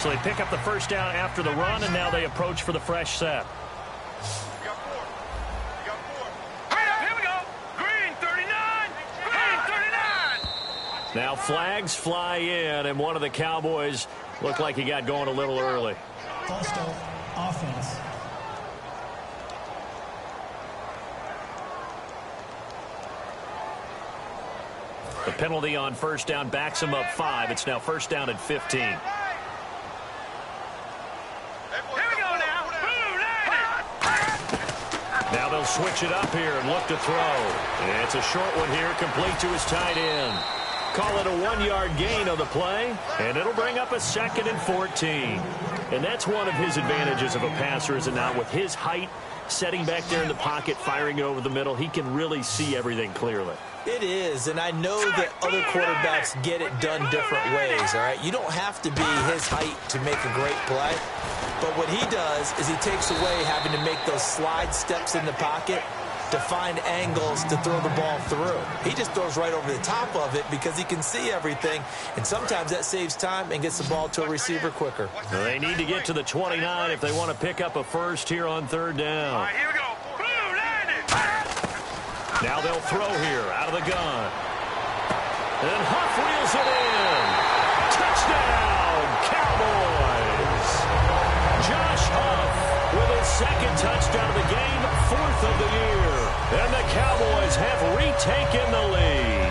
So they pick up the 1st down after the run, and now they approach for the fresh set. We got 4. We got 4. Here we go. Green 39. Green 39. Now flags fly in, and one of the Cowboys looked like he got going a little early. False start, offense. The penalty on 1st down backs him up 5. It's now 1st down and 15. Now they'll switch it up here and look to throw. It's a short one here, complete to his tight end. Call it a 1-yard gain on the play, and it'll bring up a 2nd and 14. And that's one of his advantages of a passer, is it not? With his height, setting back there in the pocket, firing it over the middle, he can really see everything clearly. It is, and I know that other quarterbacks get it done different ways, all right? You don't have to be his height to make a great play. But what he does is he takes away having to make those slide steps in the pocket to find angles to throw the ball through. He just throws right over the top of it because he can see everything, and sometimes that saves time and gets the ball to a receiver quicker. Well, they need to get to the 29 if they want to pick up a 1st here on 3rd down. All right, here we go. Blue, landed. Now they'll throw here out of the gun. And Huff reels it in. Touchdown, Cowboys. Josh Huff with his 2nd touchdown of the game, 4th of the year. And the Cowboys have retaken the lead.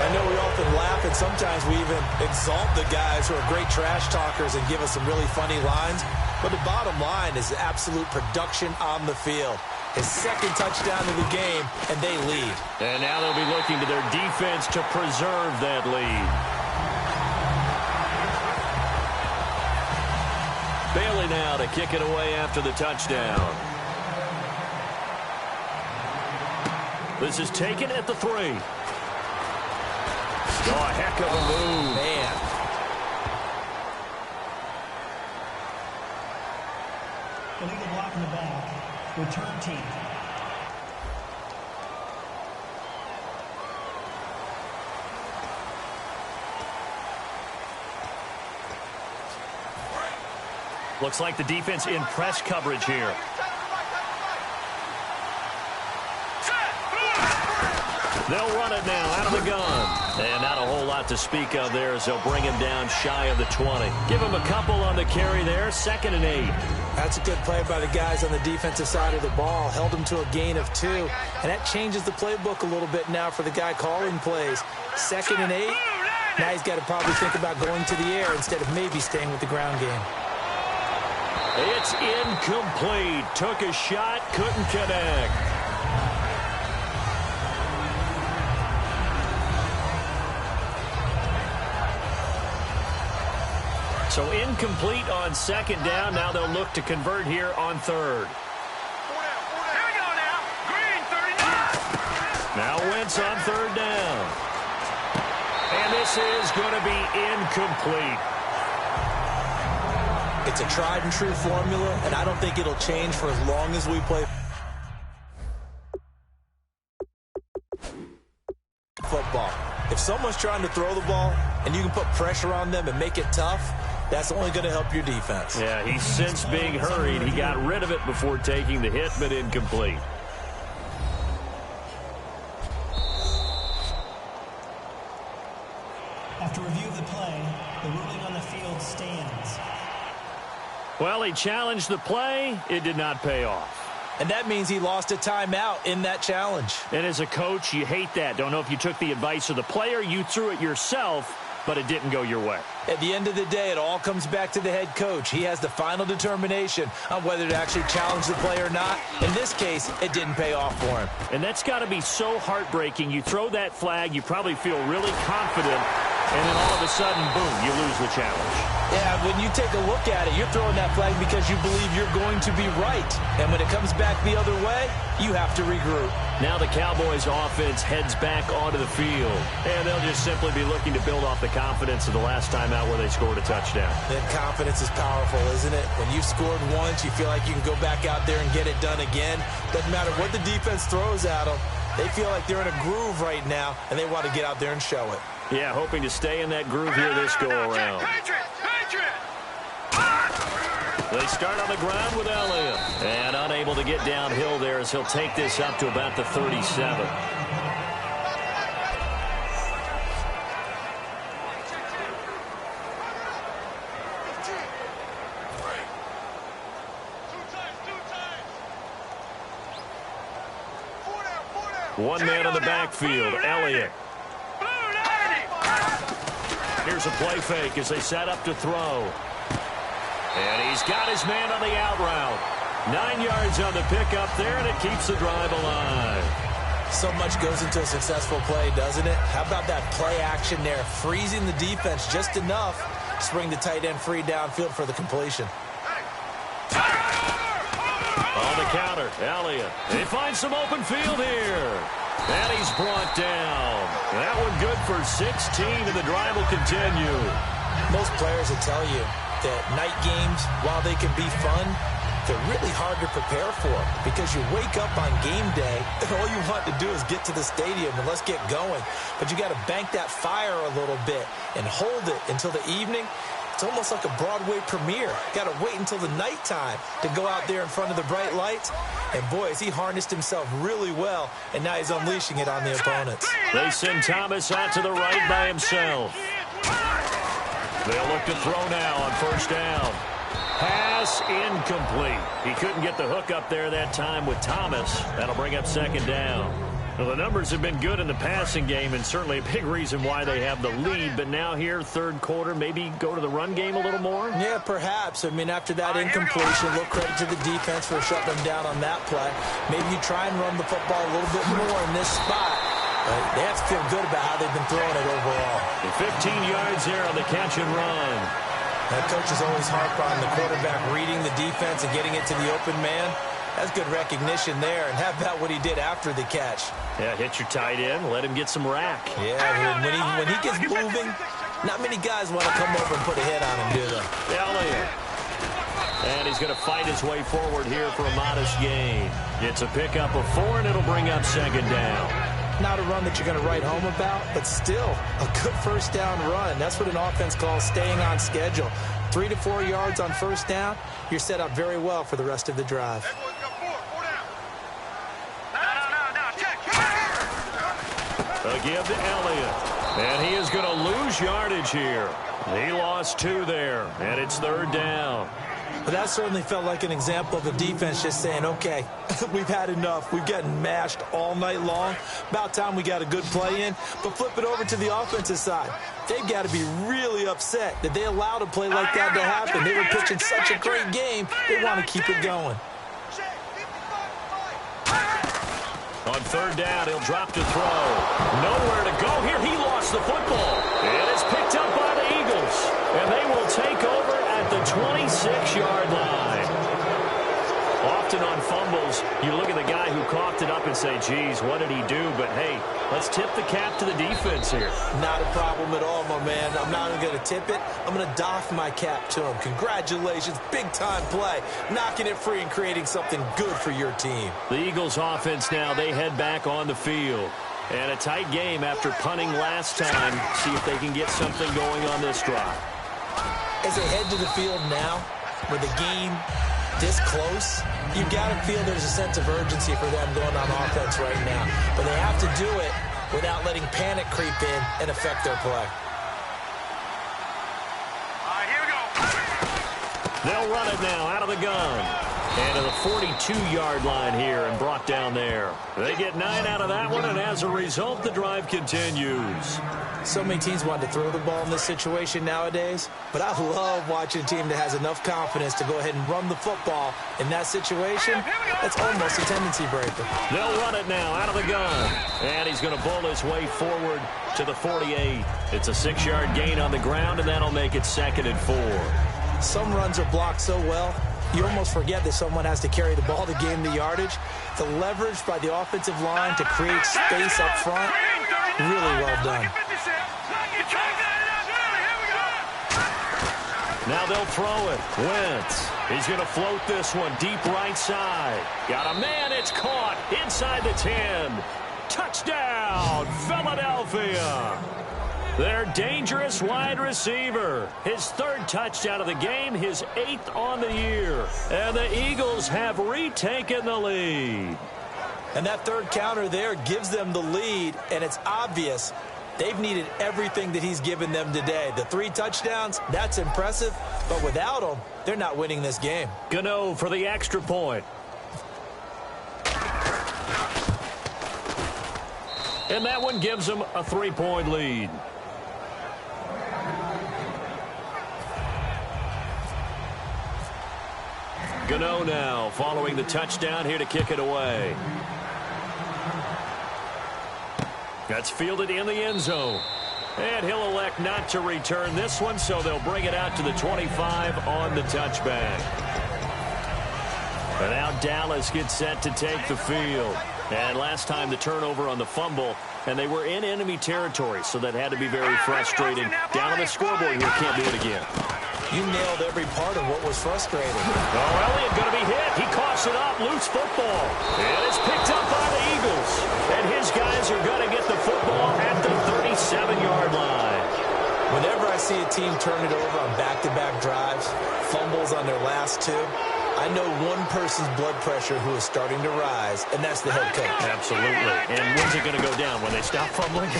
I know we often laugh, and sometimes we even exalt the guys who are great trash talkers and give us some really funny lines. But the bottom line is absolute production on the field. His second touchdown of the game, and they lead. And now they'll be looking to their defense to preserve that lead. Bailey now to kick it away after the touchdown. This is taken at the 3. Oh, a heck of a move. Man. Illegal block in the back. Return team. Looks like the defense in press coverage here. They'll run it now out of the gun. And not a whole lot to speak of there as they'll bring him down shy of the 20. Give him a couple on the carry there. 2nd and 8. That's a good play by the guys on the defensive side of the ball. Held him to a gain of 2. And that changes the playbook a little bit now for the guy calling plays. 2nd and 8. Now he's got to probably think about going to the air instead of maybe staying with the ground game. It's incomplete. Took a shot, couldn't connect. So incomplete on 2nd down. Now they'll look to convert here on 3rd. Here we go now. Green, 39. Now Wentz on 3rd down. And this is going to be incomplete. It's a tried and true formula, and I don't think it'll change for as long as we play football. If someone's trying to throw the ball and you can put pressure on them and make it tough, that's only going to help your defense. Yeah, he's since being hurried. He got rid of it before taking the hit, but incomplete. After review of the play, the ruling on the field stands. Well, he challenged the play. It did not pay off. And that means he lost a timeout in that challenge. And as a coach, you hate that. Don't know if you took the advice of the player, you threw it yourself, but it didn't go your way. At the end of the day, it all comes back to the head coach. He has the final determination on whether to actually challenge the play or not. In this case, it didn't pay off for him. And that's got to be so heartbreaking. You throw that flag, you probably feel really confident, and then all of a sudden, boom, you lose the challenge. Yeah, when you take a look at it, you're throwing that flag because you believe you're going to be right. And when it comes back the other way, you have to regroup. Now the Cowboys offense heads back onto the field. And they'll just simply be looking to build off the confidence of the last time out where they scored a touchdown. Then confidence is powerful, isn't it? When you've scored once, you feel like you can go back out there and get it done again. Doesn't matter what the defense throws at them. They feel like they're in a groove right now, and they want to get out there and show it. Yeah, hoping to stay in that groove here this go-around. They start on the ground with Elliott. And unable to get downhill there as he'll take this up to about the 37. One man in the backfield, Elliott. Here's a play fake as they set up to throw. And he's got his man on the out route. 9 yards on the pickup there, and it keeps the drive alive. So much goes into a successful play, doesn't it? How about that play action there, freezing the defense just enough to bring the tight end free downfield for the completion. On the counter, Elliott. They find some open field here. And he's brought down. That one good for 16, and the drive will continue. Most players will tell you that night games, while they can be fun, they're really hard to prepare for because you wake up on game day and all you want to do is get to the stadium and let's get going. But you got to bank that fire a little bit and hold it until the evening. It's almost like a Broadway premiere. Got to wait until the nighttime to go out there in front of the bright lights. And boy, has he harnessed himself really well, and now he's unleashing it on the opponents. They send Thomas out to the right by himself. They'll look to throw now on first down. Pass incomplete. He couldn't get the hook up there that time with Thomas. That'll bring up second down. Well, the numbers have been good in the passing game, and certainly a big reason why they have the lead. But now here, third quarter, maybe go to the run game a little more? Yeah, perhaps. I mean, after that incompletion, a little credit to the defense for shutting them down on that play. Maybe you try and run the football a little bit more in this spot. They have to feel good about how they've been throwing it overall. 15 yards there on the catch and run. That coach is always harp on the quarterback reading the defense and getting it to the open man. That's good recognition there, and how about what he did after the catch? Yeah, hit your tight end, let him get some rack. Yeah, when he gets moving, not many guys want to come over and put a hit on him, do they? Elliott. And he's going to fight his way forward here for a modest gain. It's a pickup of 4, and it'll bring up second down. Not a run that you're going to write home about, but still a good first down run. That's what an offense calls staying on schedule. 3 to 4 yards on first down, you're set up very well for the rest of the drive. A give to Elliott. And he is going to lose yardage here. He lost 2 there, and it's third down. But that certainly felt like an example of a defense just saying, okay, we've had enough. We've gotten mashed all night long. About time we got a good play in. But flip it over to the offensive side. They've got to be really upset that they allowed a play like that to happen. They were pitching such a great game, they want to keep it going. On third down, he'll drop to throw. Nowhere to go here. He lost the football. It is picked up by the Eagles. And they will take over at the 26-yard line. Often on fumbles, you look at the guy who coughed it up and say, geez, what did he do? But, hey, let's tip the cap to the defense here. Not a problem at all, my man. I'm not even going to tip it. I'm going to doff my cap to him. Congratulations. Big-time play. Knocking it free and creating something good for your team. The Eagles offense now, they head back on the field. And a tight game after punting last time. See if they can get something going on this drive. As they head to the field now, with the game this close, you've got to feel there's a sense of urgency for them going on offense right now. But they have to do it without letting panic creep in and affect their play. Here we go. They'll run it now out of the gun. And to the 42-yard line here and brought down there. They get 9 out of that one, and as a result, the drive continues. So many teams want to throw the ball in this situation nowadays, but I love watching a team that has enough confidence to go ahead and run the football in that situation. That's almost a tendency breaker. They'll run it now out of the gun. And he's going to bull his way forward to the 48. It's a 6-yard gain on the ground, and that'll make it 2nd and 4. Some runs are blocked so well, you almost forget that someone has to carry the ball to gain the yardage. The leverage by the offensive line to create space up front, really well done. Now they'll throw it. Wentz. He's going to float this one deep right side. Got a man. It's caught inside the 10. Touchdown, Philadelphia. Their dangerous wide receiver. His 3rd touchdown of the game, his 8th on the year. And the Eagles have retaken the lead. And that 3rd counter there gives them the lead, and it's obvious they've needed everything that he's given them today. The 3 touchdowns, that's impressive, but without him, they're not winning this game. Gano for the extra point. And that one gives them a 3-point lead. Gano now following the touchdown here to kick it away. That's fielded in the end zone. And he'll elect not to return this one, so they'll bring it out to the 25 on the touchback. And now Dallas gets set to take the field. And last time the turnover on the fumble, and they were in enemy territory, so that had to be very frustrating. Down on the scoreboard here, can't do it again. You nailed every part of what was frustrating. Oh, Elliott going to be hit. He coughs it up. Loose football. And it's picked up by the Eagles. And his guys are going to get the football at the 37-yard line. Whenever I see a team turn it over on back-to-back drives, fumbles on their last 2, I know one person's blood pressure who is starting to rise, and that's the head coach. Absolutely. And when's it going to go down? When they stop fumbling?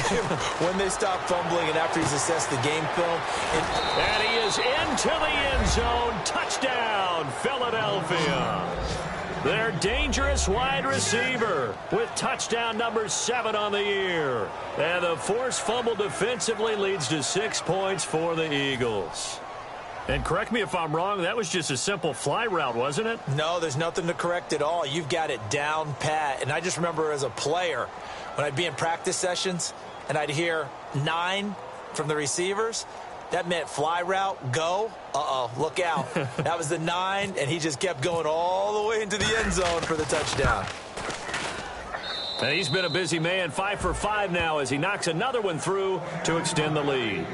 When they stop fumbling and after he's assessed the game film. And he is into the end zone. Touchdown, Philadelphia. their dangerous wide receiver, with touchdown number 7 on the year. And the forced fumble defensively leads to 6 points for the Eagles. And correct me if I'm wrong, that was just a simple fly route, wasn't it? No, there's nothing to correct at all. You've got it down pat. And I just remember as a player, when I'd be in practice sessions and I'd hear 9 from the receivers, that meant fly route, go. Uh-oh, look out. That was the 9, and he just kept going all the way into the end zone for the touchdown. And he's been a busy man, 5 for 5 now as he knocks another one through to extend the lead.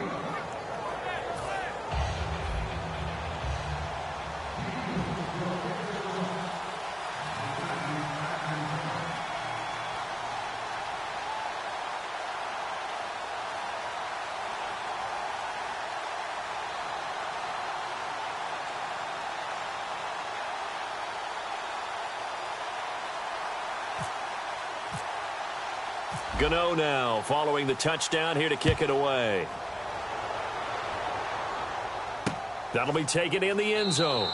Gano now following the touchdown here to kick it away. That'll be taken in the end zone.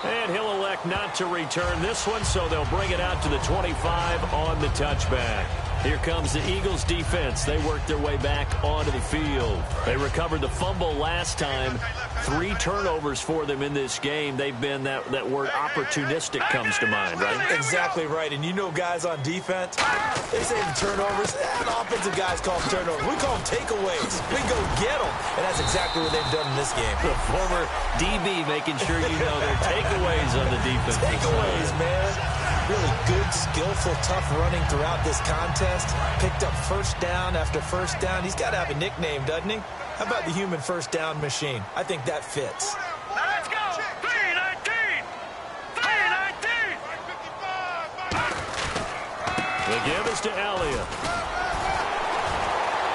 And he'll elect not to return this one, so they'll bring it out to the 25 on the touchback. Here comes the Eagles defense. They worked their way back onto the field. They recovered the fumble last time. 3 turnovers for them in this game. They've been, that word opportunistic comes to mind, right? Exactly right. And you know guys on defense, they say the turnovers, and offensive guys call them turnovers. We call them takeaways. We go get them. And that's exactly what they've done in this game. The former DB making sure you know they're takeaways on the defense. Takeaways, man. Really good, skillful, tough running throughout this contest. Picked up first down after first down. He's got to have a nickname, doesn't he? How about the human first down machine? I think that fits. Let's go. 319. 319. The give is to Elliott.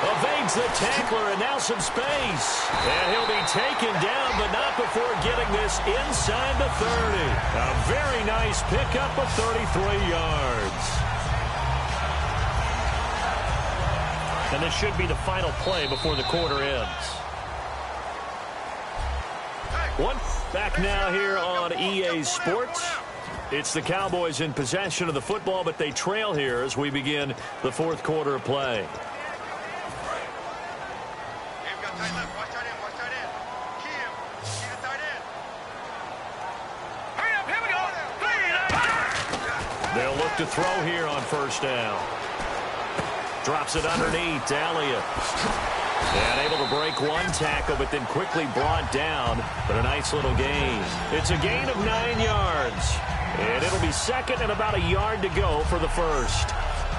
Evades the tackler, and now some space. And he'll be taken down, but not before getting this inside the 30. A very nice pickup of 33 yards. And this should be the final play before the quarter ends. One back now here on EA Sports. It's the Cowboys in possession of the football, but they trail here as we begin the fourth quarter of play. They'll look to throw here on first down. Drops it underneath to Elliott. And able to break one tackle, but then quickly brought down. But a nice little gain. It's a gain of 9 yards. And it'll be second and about a yard to go for the first.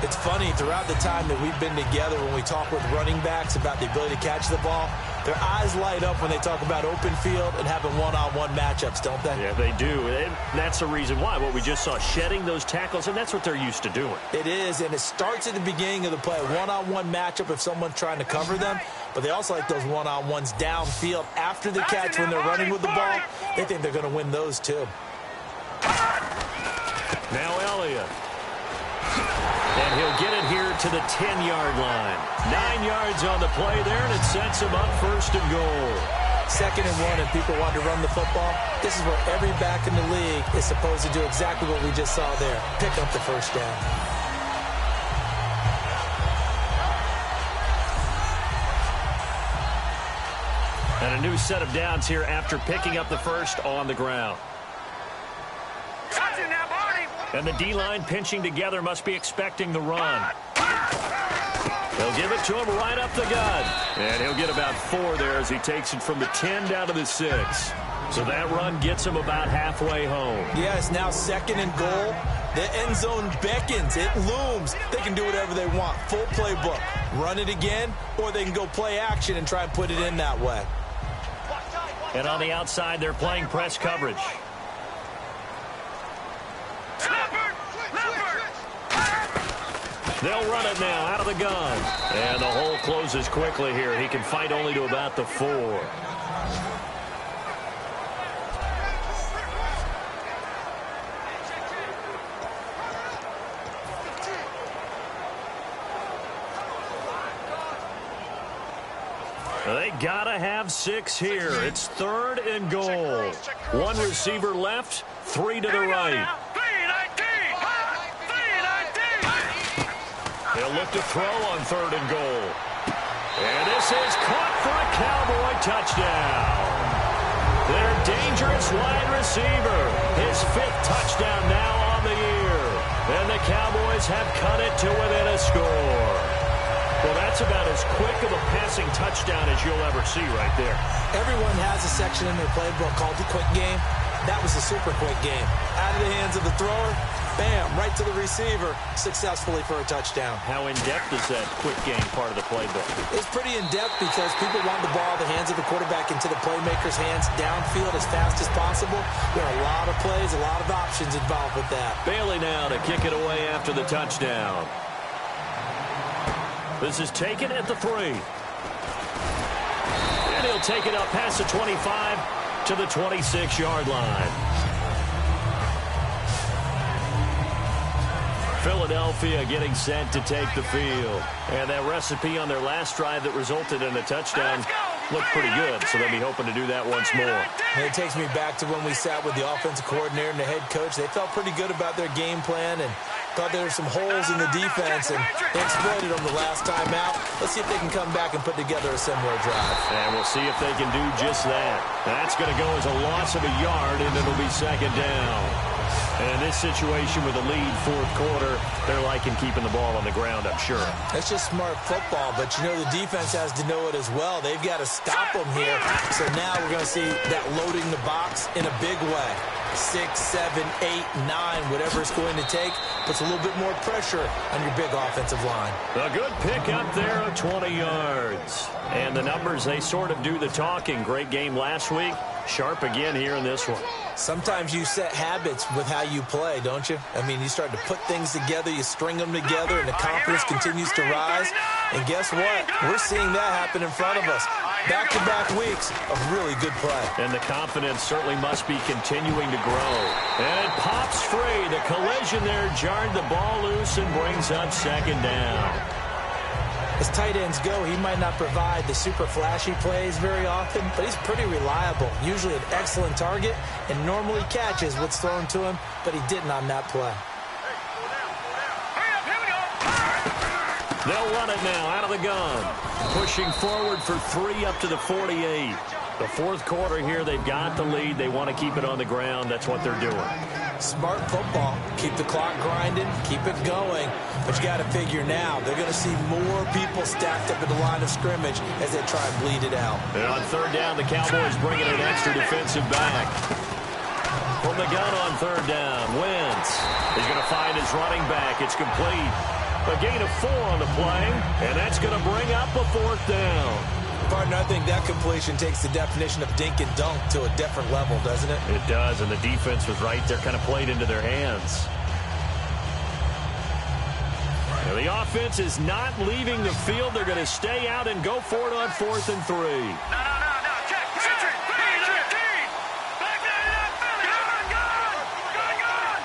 It's funny, throughout the time that we've been together, when we talk with running backs about the ability to catch the ball, their eyes light up when they talk about open field and having one-on-one matchups, don't they? Yeah, they do. And that's the reason why. What we just saw, shedding those tackles, and that's what they're used to doing. It is, and it starts at the beginning of the play. One-on-one matchup if someone's trying to cover them, but they also like those one-on-ones downfield after the catch when they're running with the ball. They think they're going to win those, too. Now Elliott. And he'll get it here to the 10-yard line. 9 yards on the play there, and it sets him up first and goal. 2nd and 1, and people want to run the football. This is where every back in the league is supposed to do exactly what we just saw there. Pick up the first down. And a new set of downs here after picking up the first on the ground. And the D-line pinching together must be expecting the run. They'll give it to him right up the gut. And he'll get about 4 there as he takes it from the 10 down to the 6. So that run gets him about halfway home. Yes, now 2nd and goal. The end zone beckons. It looms. They can do whatever they want. Full playbook. Run it again, or they can go play action and try and put it in that way. And on the outside, they're playing press coverage. They'll run it now out of the gun. And the hole closes quickly here. He can fight only to about the 4. They gotta have 6 here. It's 3rd and goal. 1 receiver left, 3 to the right. 319. They'll look to throw on 3rd and goal. And this is caught for a Cowboy touchdown. Their dangerous wide receiver. His 5th touchdown now on the year. And the Cowboys have cut it to within a score. Well, that's about as quick of a passing touchdown as you'll ever see right there. Everyone has a section in their playbook called the quick game. That was a super quick game. Out of the hands of the thrower, bam, right to the receiver, successfully for a touchdown. How in-depth is that quick game part of the playbook? It's pretty in-depth because people want the ball, the hands of the quarterback into the playmaker's hands downfield as fast as possible. There are a lot of plays, a lot of options involved with that. Bailey now to kick it away after the touchdown. This is taken at the 3. And he'll take it up past the 25 to the 26-yard line. Philadelphia getting set to take the field. And that recipe on their last drive that resulted in a touchdown looked pretty good, so they'll be hoping to do that once more. And it takes me back to when we sat with the offensive coordinator and the head coach. They felt pretty good about their game plan and thought there were some holes in the defense, and they exploited them the last time out. Let's see if they can come back and put together a similar drive. And we'll see if they can do just that. That's going to go as a loss of a yard, and it'll be 2nd down. And in this situation with a lead 4th quarter, they're liking keeping the ball on the ground, I'm sure. That's just smart football, but you know the defense has to know it as well. They've got to stop them here. So now we're going to see that loading the box in a big way. 6, 7, 8, 9, whatever it's going to take, puts a little bit more pressure on your big offensive line. A good pick up there of 20 yards. And the numbers, they sort of do the talking. Great game last week. Sharp again here in this one. Sometimes you set habits with how you play, don't you? I mean, you start to put things together, you string them together, and the confidence continues to rise. And guess what? We're seeing that happen in front of us. Back-to-back weeks of really good play. And the confidence certainly must be continuing to grow. And it pops free. The collision there jarred the ball loose and brings up 2nd down. As tight ends go, he might not provide the super flashy plays very often, but he's pretty reliable. Usually an excellent target and normally catches what's thrown to him, but he didn't on that play. They'll run it now out of the gun. Pushing forward for 3 up to the 48. The 4th quarter here, they've got the lead. They want to keep it on the ground. That's what they're doing. Smart football. Keep the clock grinding. Keep it going. But you got to figure now, they're going to see more people stacked up at the line of scrimmage as they try and bleed it out. And on 3rd down, the Cowboys bringing an extra defensive back. From the gun on 3rd down, Wentz is going to find his running back. It's complete. A gain of 4 on the play, and that's going to bring up a 4th down. Partner, I think that completion takes the definition of dink and dunk to a different level, doesn't it? It does, and the defense was right there, kind of played into their hands. Now, the offense is not leaving the field. They're going to stay out and go for it on 4th and 3. No. Check. Patriot. Back that up, Philly.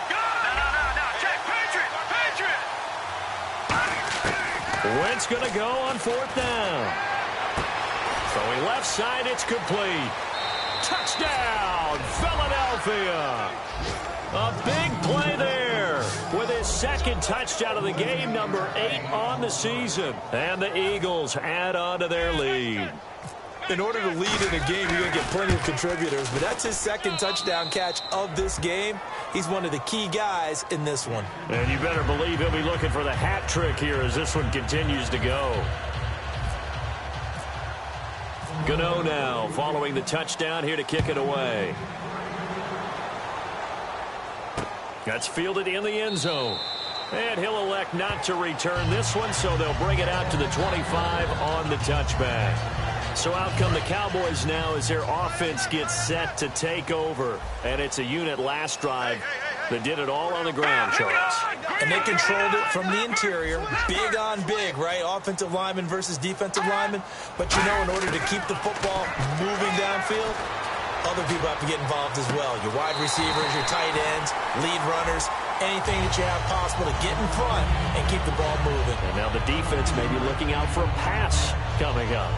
Gun. No. Check. Patriot. Wentz going to go on 4th down. Throwing left side, it's complete. Touchdown, Philadelphia. A big play there with his 2nd touchdown of the game, number 8 on the season. And the Eagles add on to their lead. In order to lead in a game, you're going to get plenty of contributors, but that's his 2nd touchdown catch of this game. He's one of the key guys in this one. And you better believe he'll be looking for the hat trick here as this one continues to go. Gano now following the touchdown here to kick it away. That's fielded in the end zone. And he'll elect not to return this one, so they'll bring it out to the 25 on the touchback. So out come the Cowboys now as their offense gets set to take over. And it's a unit last drive that did it all on the ground, Charles. And they controlled it from the interior. Big on big, right? Offensive lineman versus defensive lineman. But you know, in order to keep the football moving downfield, other people have to get involved as well. Your wide receivers, your tight ends, lead runners, anything that you have possible to get in front and keep the ball moving. And now the defense may be looking out for a pass coming up.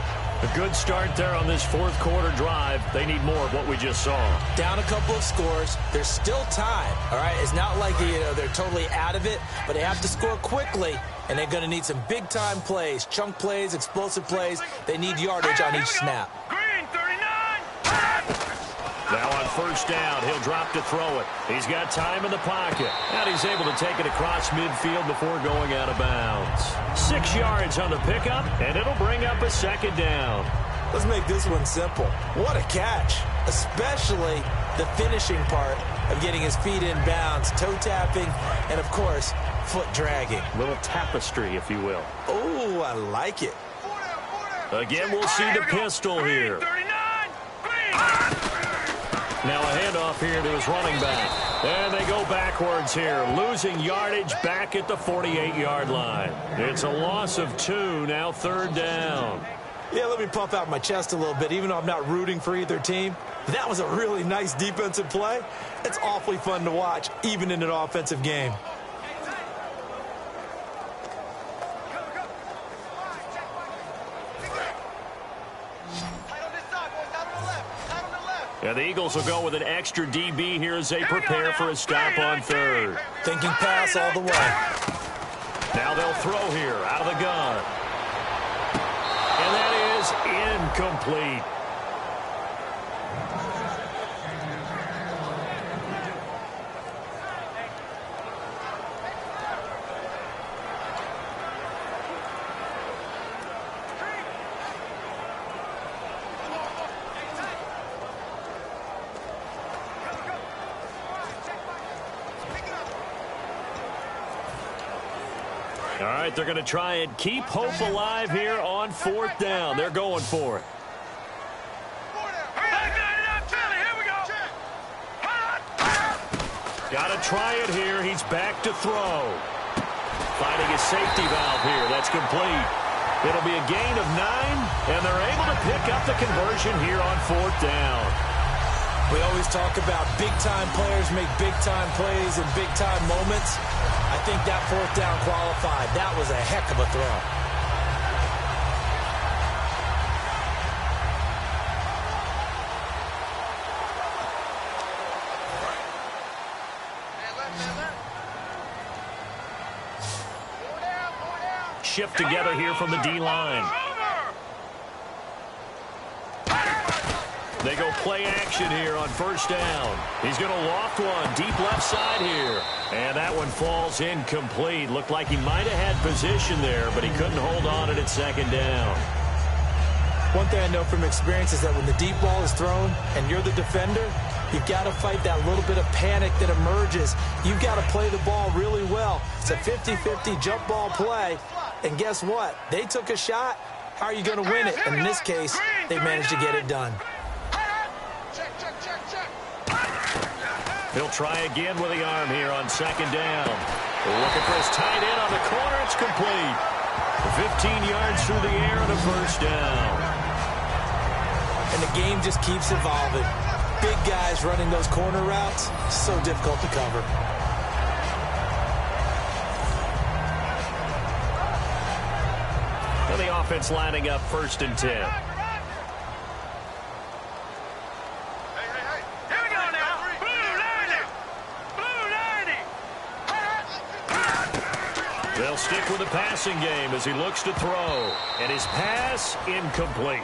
A good start there on this 4th quarter drive. They need more of what we just saw. Down a couple of scores. There's still time, all right? It's not like they're totally out of it, but they have to score quickly and they're going to need some big-time plays, chunk plays, explosive plays. They need yardage on each snap. Green 39. Now on first down, he'll drop to throw it. He's got time in the pocket, and he's able to take it across midfield before going out of bounds. 6 yards on the pickup, and it'll bring up a second down. Let's make this one simple. What a catch, especially the finishing part of getting his feet in bounds, toe tapping, and, of course, foot dragging. Little tapestry, if you will. Oh, I like it. Again, we'll see the pistol here. 39. Green. Now a handoff here to his running back. And they go backwards here, losing yardage back at the 48-yard line. It's a loss of 2, now third down. Yeah, let me puff out my chest a little bit, even though I'm not rooting for either team. That was a really nice defensive play. It's awfully fun to watch, even in an offensive game. Yeah, the Eagles will go with an extra DB here as they prepare for a stop on third. Thinking pass all the way. Now they'll throw here out of the gun. And that is incomplete. All right, they're going to try and keep hope alive here on fourth down. They're going for it. Got to try it here. He's back to throw. Finding his safety valve here. That's complete. It'll be a gain of 9, and they're able to pick up the conversion here on fourth down. We always talk about big-time players make big-time plays in big-time moments. I think that fourth down qualified. That was a heck of a throw. Shift together here from the D-line. They go play action here on first down. He's going to loft one deep left side here. And that one falls incomplete. Looked like he might have had position there, but he couldn't hold on at second down. One thing I know from experience is that when the deep ball is thrown and you're the defender, you've got to fight that little bit of panic that emerges. You've got to play the ball really well. It's a 50-50 jump ball play. And guess what? They took a shot. How are you going to win it? And in this case, they managed to get it done. He'll try again with the arm here on second down. Looking for his tight end on the corner. It's complete. 15 yards through the air and a first down. And the game just keeps evolving. Big guys running those corner routes, so difficult to cover. And the offense lining up first and 10. They'll stick with the passing game as he looks to throw. And his pass incomplete.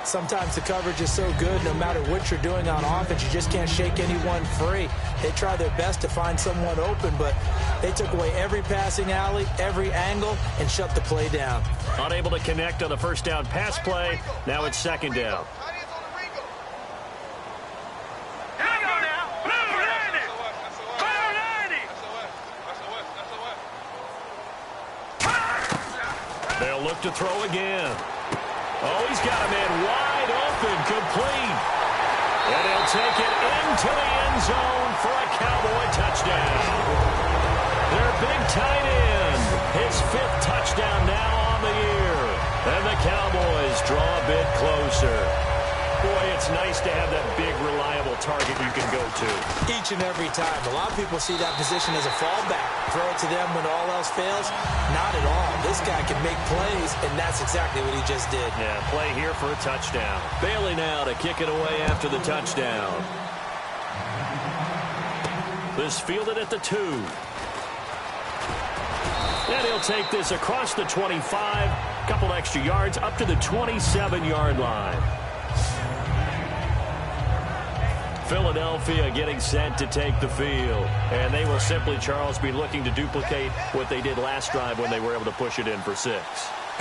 Sometimes the coverage is so good, no matter what you're doing on offense, you just can't shake anyone free. They try their best to find someone open, but they took away every passing alley, every angle, and shut the play down. Unable to connect on the first down pass play. Now it's second down. They'll look to throw again. Oh, he's got a man wide open, complete. And he'll take it into the end zone for a Cowboy touchdown. Their big tight end, his 5th touchdown now on the year. And the Cowboys draw a bit closer. Boy, it's nice to have that big, reliable target you can go to. Each and every time. A lot of people see that position as a fallback. Throw it to them when all else fails. Not at all. This guy can make plays, and that's exactly what he just did. Yeah, play here for a touchdown. Bailey now to kick it away after the touchdown. This fielded at the 2. And he'll take this across the 25, a couple extra yards, up to the 27-yard line. Philadelphia getting set to take the field. And they will simply, Charles, be looking to duplicate what they did last drive when they were able to push it in for 6.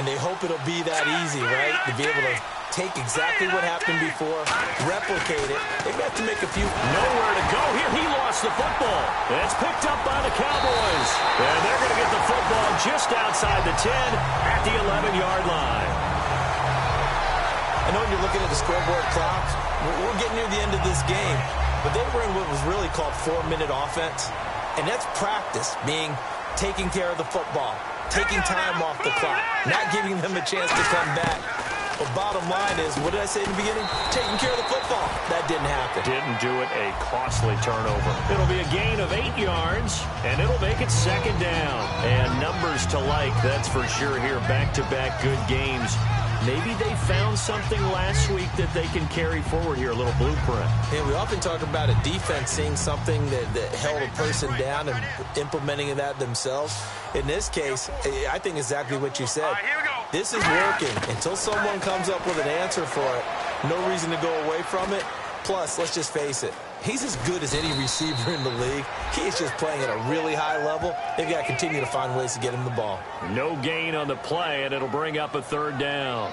And they hope it'll be that easy, right? To be able to take exactly what happened before, replicate it. They have to make a few. Nowhere to go here. He lost the football. It's picked up by the Cowboys. And they're going to get the football just outside the 10 at the 11-yard line. I know when you're looking at the scoreboard clock, we're getting near the end of this game, but they were in what was really called 4-minute offense, and that's practice, meaning taking care of the football, taking time off the clock, not giving them a chance to come back. But bottom line is, what did I say in the beginning? Taking care of the football. That didn't happen. Didn't do it. A costly turnover. It'll be a gain of 8 yards, and it'll make it 2nd down. And numbers to like, that's for sure here. Back-to-back good games. Maybe they found something last week that they can carry forward here, a little blueprint. Yeah, we often talk about a defense seeing something that held a person down and implementing that themselves. In this case, I think exactly what you said. Here we go. This is working. Until someone comes up with an answer for it, no reason to go away from it. Plus, let's just face it, he's as good as any receiver in the league. He is just playing at a really high level. They've got to continue to find ways to get him the ball. No gain on the play, and it'll bring up a 3rd down.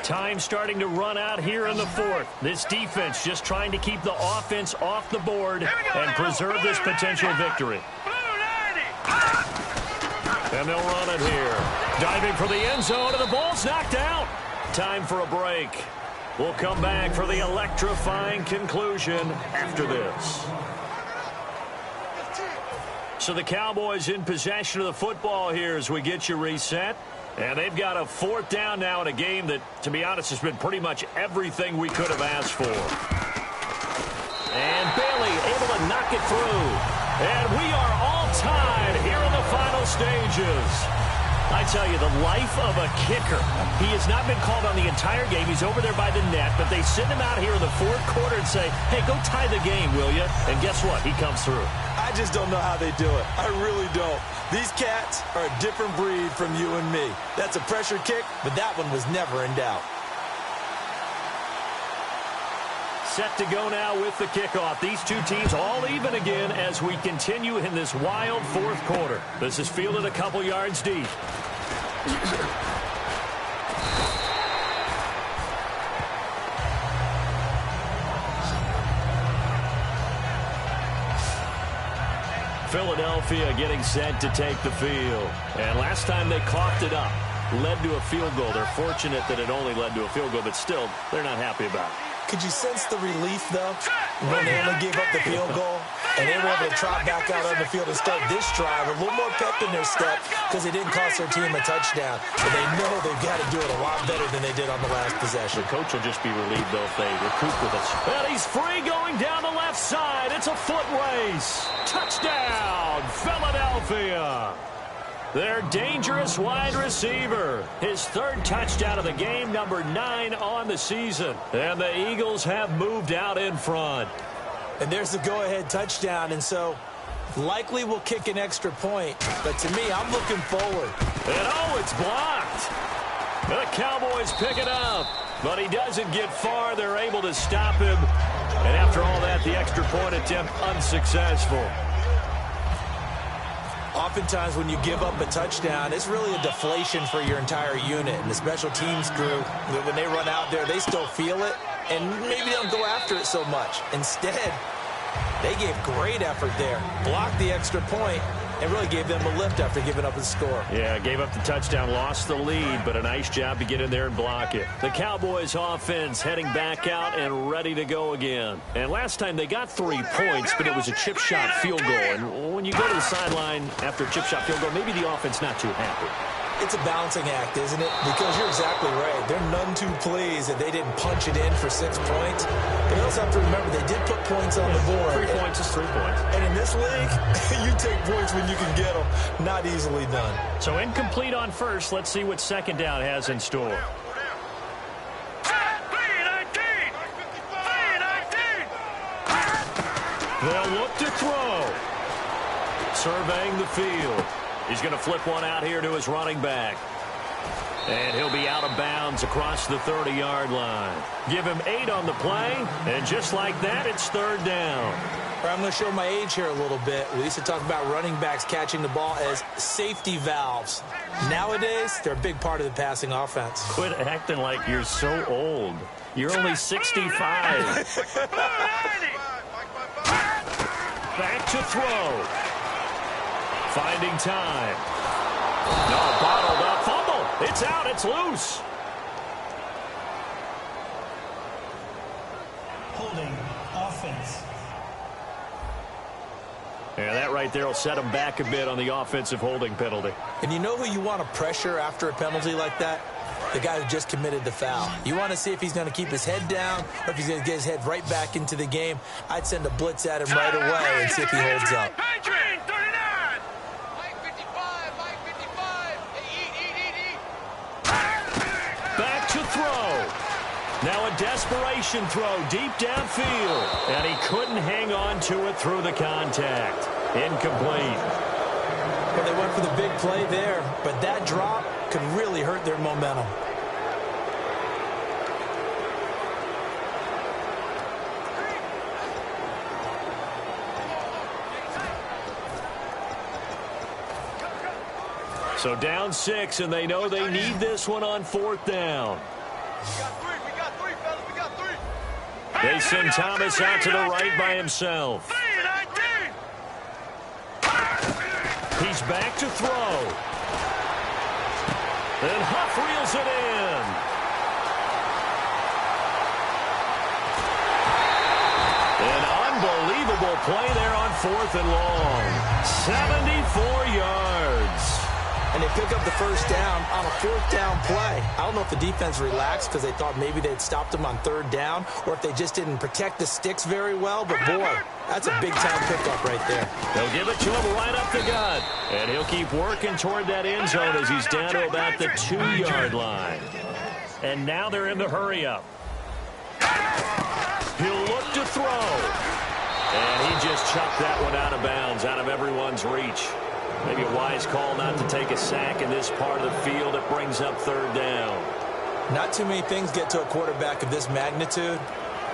Time starting to run out here in the 4th. This defense just trying to keep the offense off the board and preserve this potential victory. And they'll run it here. Diving for the end zone, and the ball's knocked out. Time for a break. We'll come back for the electrifying conclusion after this. So the Cowboys in possession of the football here as we get you reset. And they've got a 4th down now in a game that, to be honest, has been pretty much everything we could have asked for. And Bailey able to knock it through. And we are all tied here in the final stages. I tell you, the life of a kicker. He has not been called on the entire game. He's over there by the net, but they send him out here in the 4th quarter and say, hey, go tie the game, will you? And guess what? He comes through. I just don't know how they do it. I really don't. These cats are a different breed from you and me. That's a pressure kick, but that one was never in doubt. Set to go now with the kickoff. These two teams all even again as we continue in this wild 4th quarter. This is fielded a couple yards deep. Philadelphia getting set to take the field. And last time they coughed it up, led to a field goal. They're fortunate that it only led to a field goal, but still, they're not happy about it. Could you sense the relief, though, when they only gave up the field goal and they were able to trot back out on the field and start this drive with a little more pep in their step because it didn't cost their team a touchdown. But they know they've got to do it a lot better than they did on the last possession. The coach will just be relieved, though, if they recoup with us. And he's free going down the left side. It's a foot race. Touchdown, Philadelphia. Their dangerous wide receiver. His 3rd touchdown of the game, number 9 on the season. And the Eagles have moved out in front. And there's the go-ahead touchdown, and so likely will kick an extra point. But to me, I'm looking forward. And oh, it's blocked. The Cowboys pick it up. But he doesn't get far. They're able to stop him. And after all that, the extra point attempt unsuccessful. Oftentimes when you give up a touchdown, it's really a deflation for your entire unit. And the special teams crew, when they run out there, they still feel it. And maybe they don't go after it so much. Instead, they gave great effort there. Blocked the extra point and really gave them a lift after giving up the score. Yeah, gave up the touchdown, lost the lead, but a nice job to get in there and block it. The Cowboys offense heading back out and ready to go again. And last time they got 3 points, but it was a chip shot field goal. And when you go to the sideline after a chip shot field goal, maybe the offense not too happy. It's a balancing act, isn't it? Because you're exactly right. They're none too pleased that they didn't punch it in for 6 points. But you also have to remember they did put points on the board. 3 points is 3 points. And in this league, you take points when you can get them. Not easily done. So incomplete on first. Let's see what 2nd down has in store. They'll look to throw. Surveying the field. He's going to flip one out here to his running back. And he'll be out of bounds across the 30-yard line. Give him 8 on the play, and just like that, it's third down. I'm going to show my age here a little bit. We used to talk about running backs catching the ball as safety valves. Nowadays, they're a big part of the passing offense. Quit acting like you're so old. You're only 65. Back to throw. Finding time. No, bottled up. Fumble. It's out. It's loose. Holding offense. Yeah, that right there will set him back a bit on the offensive holding penalty. And you know who you want to pressure after a penalty like that? The guy who just committed the foul. You want to see if he's going to keep his head down or if he's going to get his head right back into the game. I'd send a blitz at him right away and see if he holds up. Back to throw. Now a desperation throw deep downfield. And he couldn't hang on to it through the contact. Incomplete. Well, they went for the big play there, but that drop could really hurt their momentum. So down 6, and they know they need this one on 4th down. They send Thomas out to the right by himself. He's back to throw. And Huff reels it in. An unbelievable play there on 4th and long. 74 yards. And they pick up the first down on a 4th down play. I don't know if the defense relaxed because they thought maybe they'd stopped them on 3rd down or if they just didn't protect the sticks very well. But, boy, that's a big-time pickup right there. They'll give it to him right up the gut. And he'll keep working toward that end zone as he's down to about the 2-yard line. And now they're in the hurry-up. He'll look to throw. And he just chucked that one out of bounds, out of everyone's reach. Maybe a wise call not to take a sack in this part of the field. It brings up 3rd down. Not too many things get to a quarterback of this magnitude,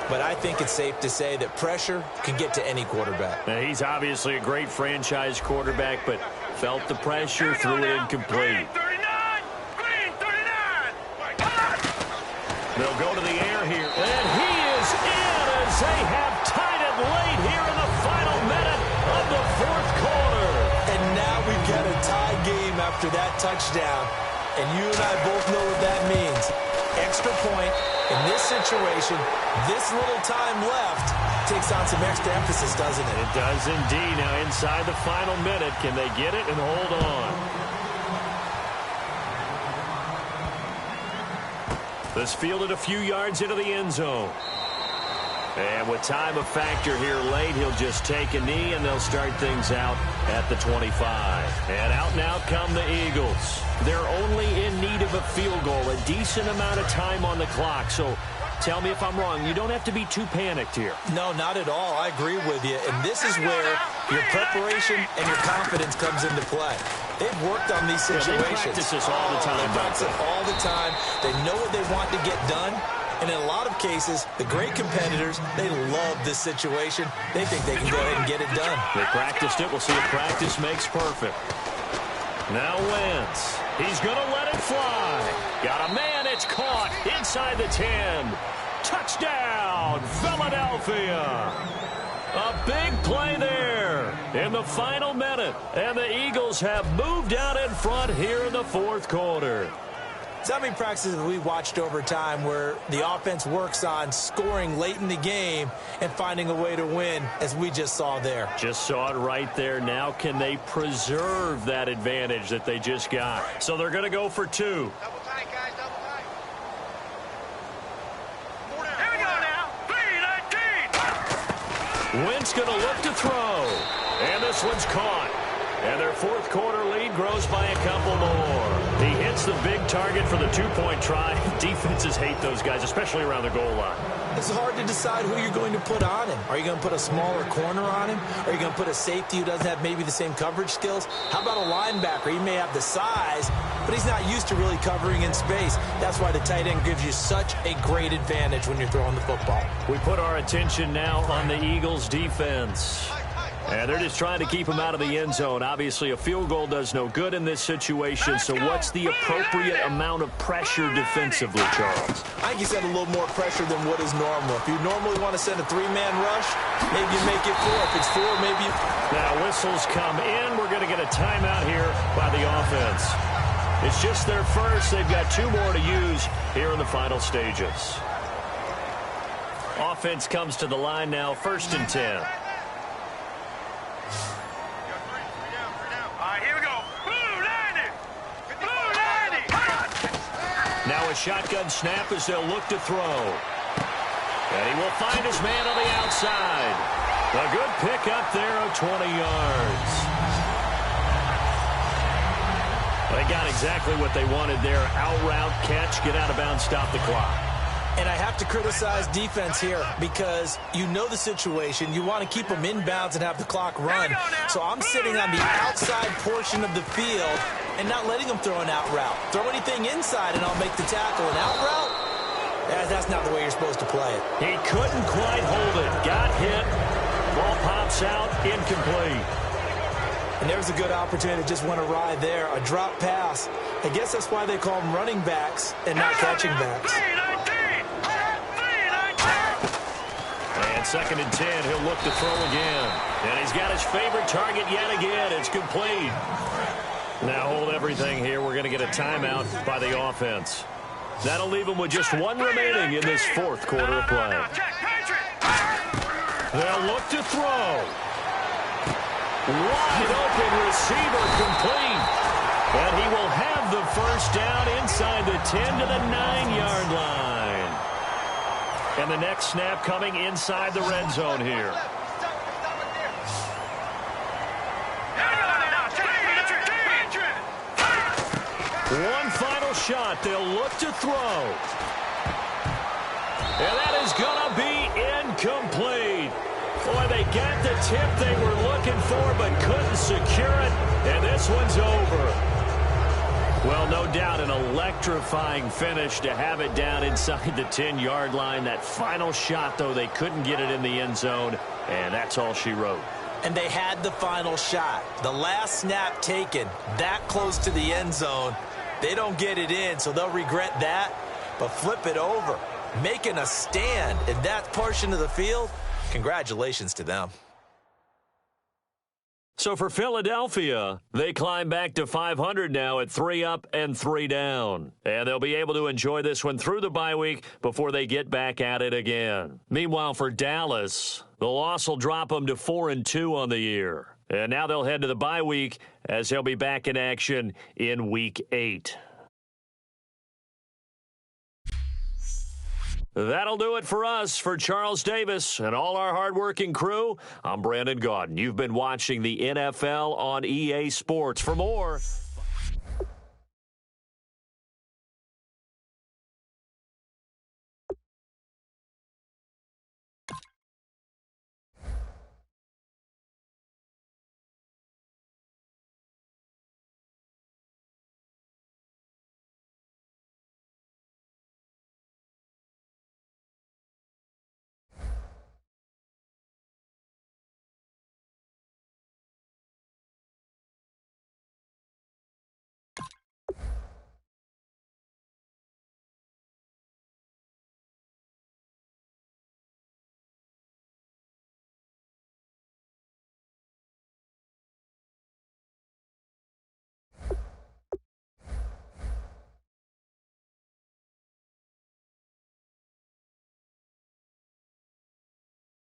but I think it's safe to say that pressure can get to any quarterback. Now, he's obviously a great franchise quarterback, but felt the pressure, threw it incomplete. They'll go to the air here, and he is in as they have tied it late here in the final minute of the 4th quarter. And now we've got a tie game after that touchdown. And you and I both know what that means. Extra point in this situation, this little time left takes on some extra emphasis, doesn't it? It does indeed. Now inside the final minute, can they get it and hold on? This fielded a few yards into the end zone. And with time a factor here late, he'll just take a knee, and they'll start things out at the 25. And out now come the Eagles. They're only in need of a field goal, a decent amount of time on the clock. So tell me if I'm wrong. You don't have to be too panicked here. No, not at all. I agree with you. And this is where your preparation and your confidence comes into play. They've worked on these situations. They practice this all the time. They practice it all the time. They know what they want to get done. And in a lot of cases, the great competitors, they love this situation. They think they can go ahead and get it done. They practiced it. We'll see if practice makes perfect. Now Wentz. He's going to let it fly. Got a man. It's caught inside the 10. Touchdown, Philadelphia. A big play there in the final minute. And the Eagles have moved out in front here in the 4th quarter. So many practices we've watched over time where the offense works on scoring late in the game and finding a way to win, as we just saw there. Just saw it right there. Now can they preserve that advantage that they just got? So they're going to go for 2. Double tight, guys, double tight. Here we go now. 3-19. Wentz going to look to throw. And this one's caught. And their fourth quarter lead grows by a couple more. He hits the big target for the two-point try. Defenses hate those guys, especially around the goal line. It's hard to decide who you're going to put on him. Are you going to put a smaller corner on him? Are you going to put a safety who doesn't have maybe the same coverage skills? How about a linebacker? He may have the size, but he's not used to really covering in space. That's why the tight end gives you such a great advantage when you're throwing the football. We put our attention now on the Eagles' defense. And they're just trying to keep him out of the end zone. Obviously, a field goal does no good in this situation. So what's the appropriate amount of pressure defensively, Charles? I think you send a little more pressure than what is normal. If you normally want to send a three-man rush, maybe you make it four. If it's four, maybe you... Now, whistles come in. We're going to get a timeout here by the offense. It's just their first. They've got two more to use here in the final stages. Offense comes to the line now, 1st and 10. Now a shotgun snap as they'll look to throw. And he will find his man on the outside. A good pick up there of 20 yards. They got exactly what they wanted there. Out route, catch, get out of bounds, stop the clock. And I have to criticize defense here because you know the situation. You want to keep them inbounds and have the clock run. So I'm sitting on the outside portion of the field and not letting them throw an out route. Throw anything inside and I'll make the tackle. An out route? That's not the way you're supposed to play it. He couldn't quite hold it. Got hit. Ball pops out. Incomplete. And there's a good opportunity to just went awry there. A drop pass. I guess that's why they call them running backs and not catching backs. And 2nd and 10, he'll look to throw again. And he's got his favorite target yet again. It's complete. Now hold everything here. We're going to get a timeout by the offense. That'll leave them with just one remaining in this 4th quarter of play. They'll look to throw. Wide open receiver complete. And he will have the first down inside the 10 to the 9-yard line. And the next snap coming inside the red zone here. One final shot. They'll look to throw. And that is going to be incomplete. Boy, they got the tip they were looking for but couldn't secure it. And this one's over. Well, no doubt an electrifying finish to have it down inside the 10-yard line. That final shot, though, they couldn't get it in the end zone, and that's all she wrote. And they had the final shot. The last snap taken that close to the end zone. They don't get it in, so they'll regret that. But flip it over, making a stand in that portion of the field, congratulations to them. So for Philadelphia, they climb back to 500 now at 3 up and 3 down. And they'll be able to enjoy this one through the bye week before they get back at it again. Meanwhile, for Dallas, the loss will drop them to 4-2 on the year. And now they'll head to the bye week as they'll be back in action in Week 8. That'll do it for us. For Charles Davis and all our hardworking crew, I'm Brandon Gaudin. You've been watching the NFL on EA Sports. For more,